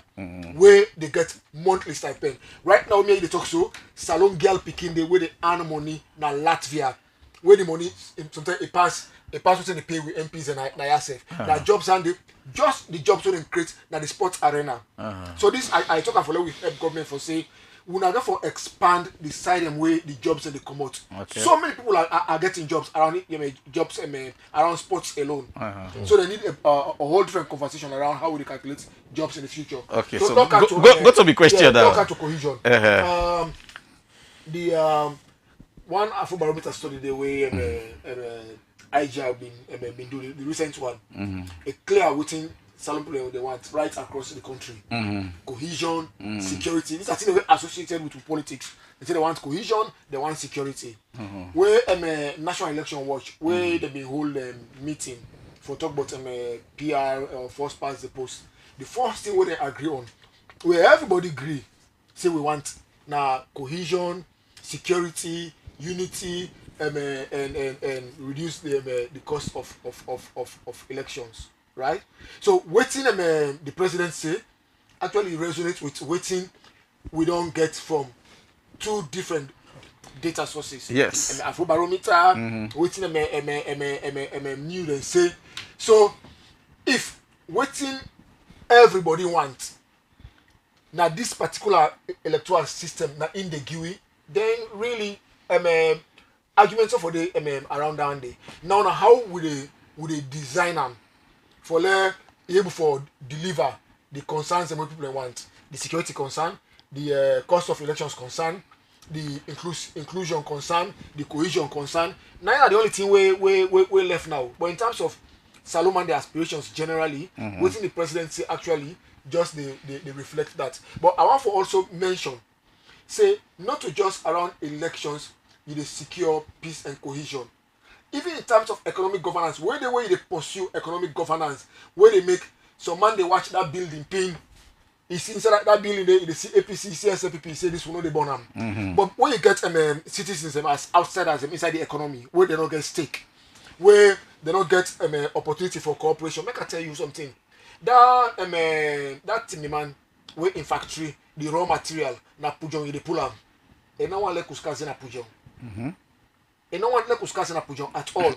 where they get monthly stipend. Right now, me they talk so salon girl picking the where they earn money na Latvia, where the money sometimes it pass what they pay with MPs and ISF. Now jobs and just the jobs so they create na the sports arena. So this I talk and follow with help government for say we now therefore expand the side and way the jobs and they come out. Okay. So many people are getting jobs around jobs around sports alone. So they need a whole different conversation around how we calculate jobs in the future. Okay, so so go to the question now. Talk to cohesion. The one Afrobarometer study the way IG have been doing the recent one. A clear within salon people they want right across the country. Cohesion, security. These are things associated with politics. They say they want cohesion, they want security. Where National Election Watch, where they been hold meeting for talk about PR or first past the post. The first thing where they agree on, where everybody agree, say we want now cohesion, security, unity, and reduce the cost of elections. Right? So waiting the president say actually resonates with waiting we don't get from two different data sources. Yes. Afrobarometer, waiting new they say. So if waiting everybody wants now this particular electoral system now in the GUI, then really arguments for the around down day. Now how would they design them for able for deliver the concerns that people want, the security concern, the cost of elections concern, the inclusion concern, the cohesion concern. Now are the only thing we left now. But in terms of Salomon, the aspirations generally, within the presidency actually just they reflect that. But I want to also mention, say not to just around elections, you dey secure peace and cohesion. Even in terms of economic governance, where they pursue economic governance, where they make some man they watch that building pin. You see inside that building they see APC, CSFPP say this will not be born them. But when you get citizens as outsiders inside the economy, where they don't get stake, where they don't get opportunity for cooperation. Make I tell you something. That thing man, where in factory the raw material na pujon you dey pull am, and no one let kuskazi na pujon. And no one let us na pujon at all.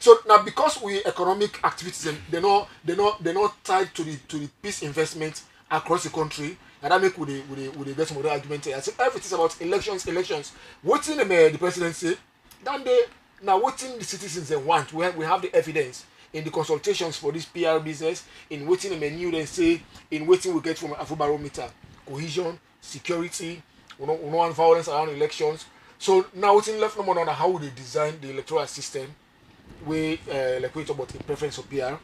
So now because we economic activities they're not tied to the peace investment across the country, and that make we get some other argument here. I say everything's about elections. What's in the presidency? Then they now what's in the citizens they want. We have the evidence in the consultations for this PR business, in waiting a menu they say, in waiting we get from Afrobarometer, cohesion, security, we don't want violence around elections. So now what's in left no more on how they design the electoral system, where like we talk about the preference of PR,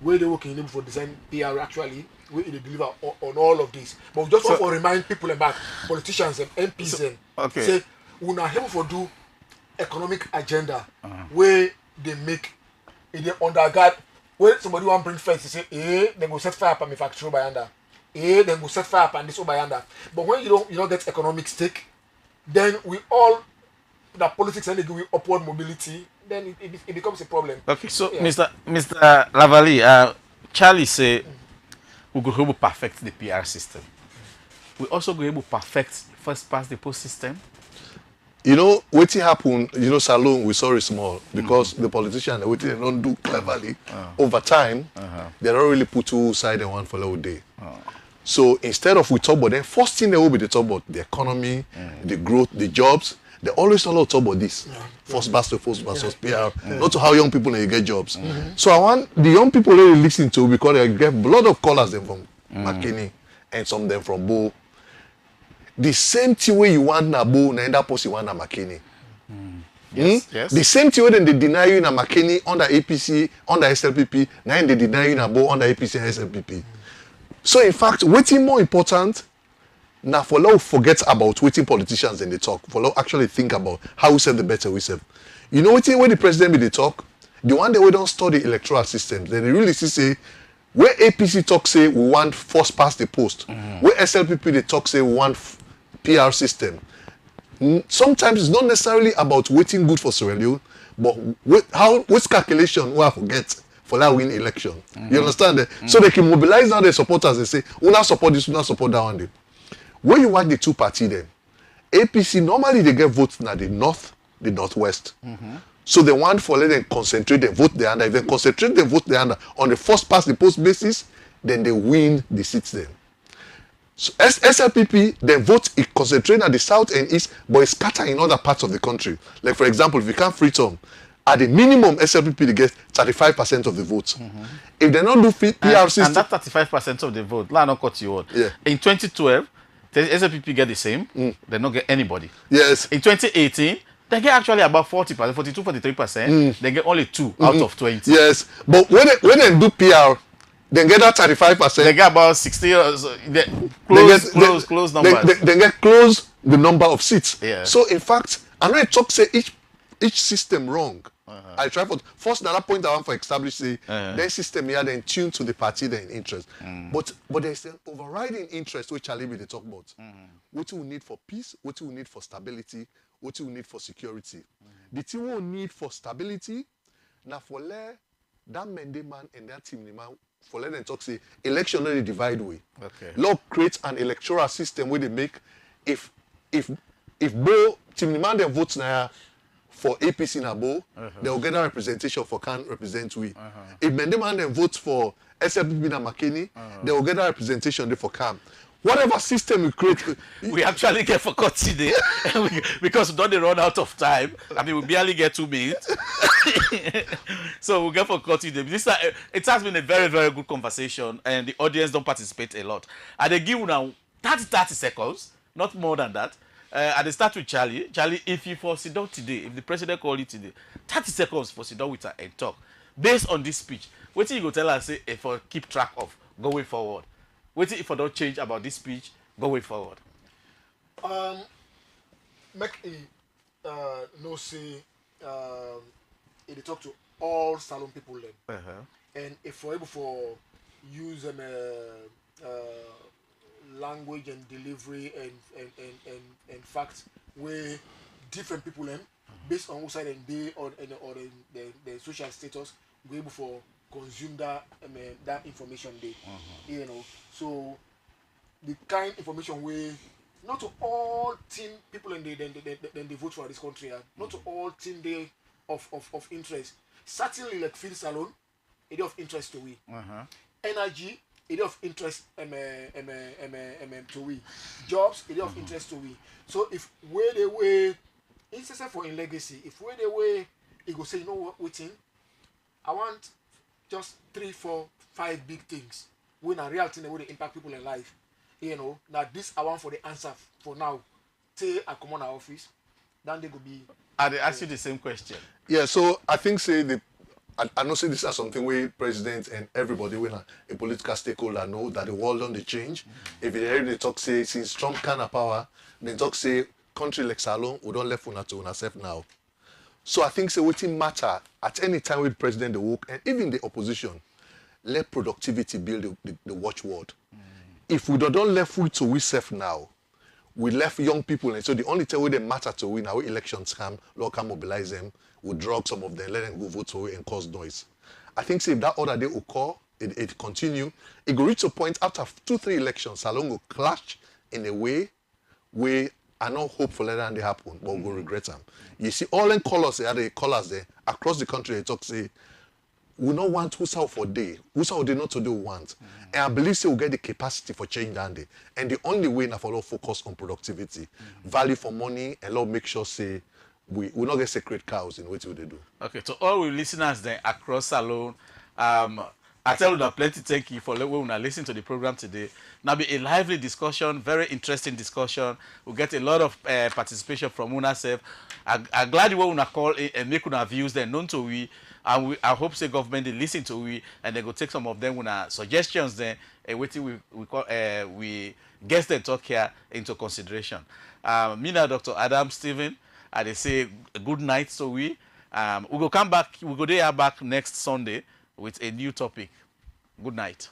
where they working for design PR actually, where they deliver on all of this. But we just want to remind people about politicians and MPs and say we not able for do economic agenda where they make they undergird where somebody want bring fence they say then go set fire up and my factory by under then go set fire up and this by under. But when you don't get economic stake, then we all the politics and they give upward mobility, then it becomes a problem. Okay, so yeah. Mr. Lavali, Charlie say we go able to perfect the PR system. We also go able to perfect first past the post system. You know, waiting happen, you know, Salon, we saw it small because the politicians, waiting they don't do cleverly. Over time, they don't really put two sides and one for a day. So instead of we talk about them, first thing they will be the talk about the economy, the growth, the jobs. They always talk about this. First past to first past PR. Not to how young people they get jobs. So I want the young people really listen to because they get a lot of callers them from McKinney and some of them from Bo. the same thing way you want na Bo, na that person want na McKinney. Yes, yes. The same thing when they deny you na McKinney under APC, under SLPP, now they deny you na Bo under APC and SLPP. So in fact, waiting more important, now for law forget about waiting politicians and they talk. For law actually think about how we serve the better we serve. You know waiting when the president be they talk, the one that we don't study electoral systems, then they really say where APC talk say we want first past the post, where SLPP they talk say we want PR system. Sometimes it's not necessarily about waiting good for Sierra Leone, but what's calculation we forget for that win election. You understand that? So they can mobilize now their supporters and say, we not support this, we not support that one. When you watch the two parties then, APC normally they get votes in the north, the northwest. So they want for let them concentrate the vote they under. If they concentrate the vote they under on the first past the post basis, then they win the seats then. So SLPP, then vote it concentrate at the south and east, but it's scattered in other parts of the country. Like for example, if you can't Freetown, at the minimum SLPP they get 35% of the votes. If they don't do PR system, and that 35% of the vote, let not cut you out. Yeah. In 2012, the SLPP get the same. They don't get anybody. Yes. In 2018, they get actually about 40%, 42, 43%. They get only 2 out of 20. Yes. But when they do PR, they get that 35%. They get about 60 or so. Close numbers. They get close the number of seats. Yeah. So in fact, I know talk say each system wrong. I try for first another point I want for establish say their system here then tuned to the party then interest. But there's an overriding interest which Charlie they talk about. What we need for peace, what we need for stability, what we need for security. The thing we need for stability, now for that Mende man and that team man for let them talk say election not the divide way. Okay. Law creates an electoral system where they make if Bo team man them votes now for APC na Bo, they will get a representation for can represent we. If Mende man them votes for SLPP na McKinney, they will get a representation there for CAM. Whatever system we create, we actually get for cut today because we don't run out of time. I mean, we barely get 2 minutes. So we'll get for cut today. It has been a very, very good conversation and the audience don't participate a lot. And they give now 30 seconds, not more than that. And they start with Charlie. Charlie, if you for sit down today, if the president call you today, 30 seconds for sit down with her and talk. Based on this speech, what you go tell us say if I keep track of going forward? What if I don't change about this speech going forward? Make no say they talk to all salon people then. And if we're able for use language and delivery and facts where different people them based on what side and they or the social status we're able for consume that information they you know. So the kind information where not to all team people and they vote for this country not to all team they of interest. Certainly like field salon it of interest to we. Energy it of interest to we. Jobs it of interest to we. So if where they way instead for in legacy, if where they way it go say you know what waiting, I want just 3, 4, 5 big things when a real thing that will impact people in life. You know, now this I want for the answer for now. Say I come on our office, then they go be. I ask you the same question. Yeah, so I think say I know say this is something where president and everybody when a political stakeholder know that the world don't change. If you hear they talk say since Trump kind of power, they talk say country like Salon we don't left una to una self now. So I think say what matter at any time with president the work and even the opposition, let productivity build the watchword. If we don't left food to we self now, we left young people and so the only time where they matter to win our elections come, law can mobilize them, we drug some of them, let them go vote for it and cause noise. I think say if that other day occur, it continue, it will reach a point after 2-3 elections, Salon will clash in a way where I not hope for that and they happen, but we'll regret them. You see all them colors, the colors there across the country. They talk say we don't want who's out for day, who's out they not to do want, and I believe say we'll get the capacity for change that day. And the only way now for all focus on productivity, value for money, and Lord make sure say we not get sacred cows in what they do. Okay, to all our listeners then across Salon, I tell you that plenty thank you for when una listen to the program today. Now be a lively discussion, very interesting discussion. We get a lot of participation from una self. I'm glad you una call and make una views then known to we. And I hope say government they listen to we and they go take some of them una suggestions then and waiting we guess them talk here into consideration. Me now Dr. Adam Stephen, I they say good night to we. We go come back, we go there back next Sunday with a new topic. Good night.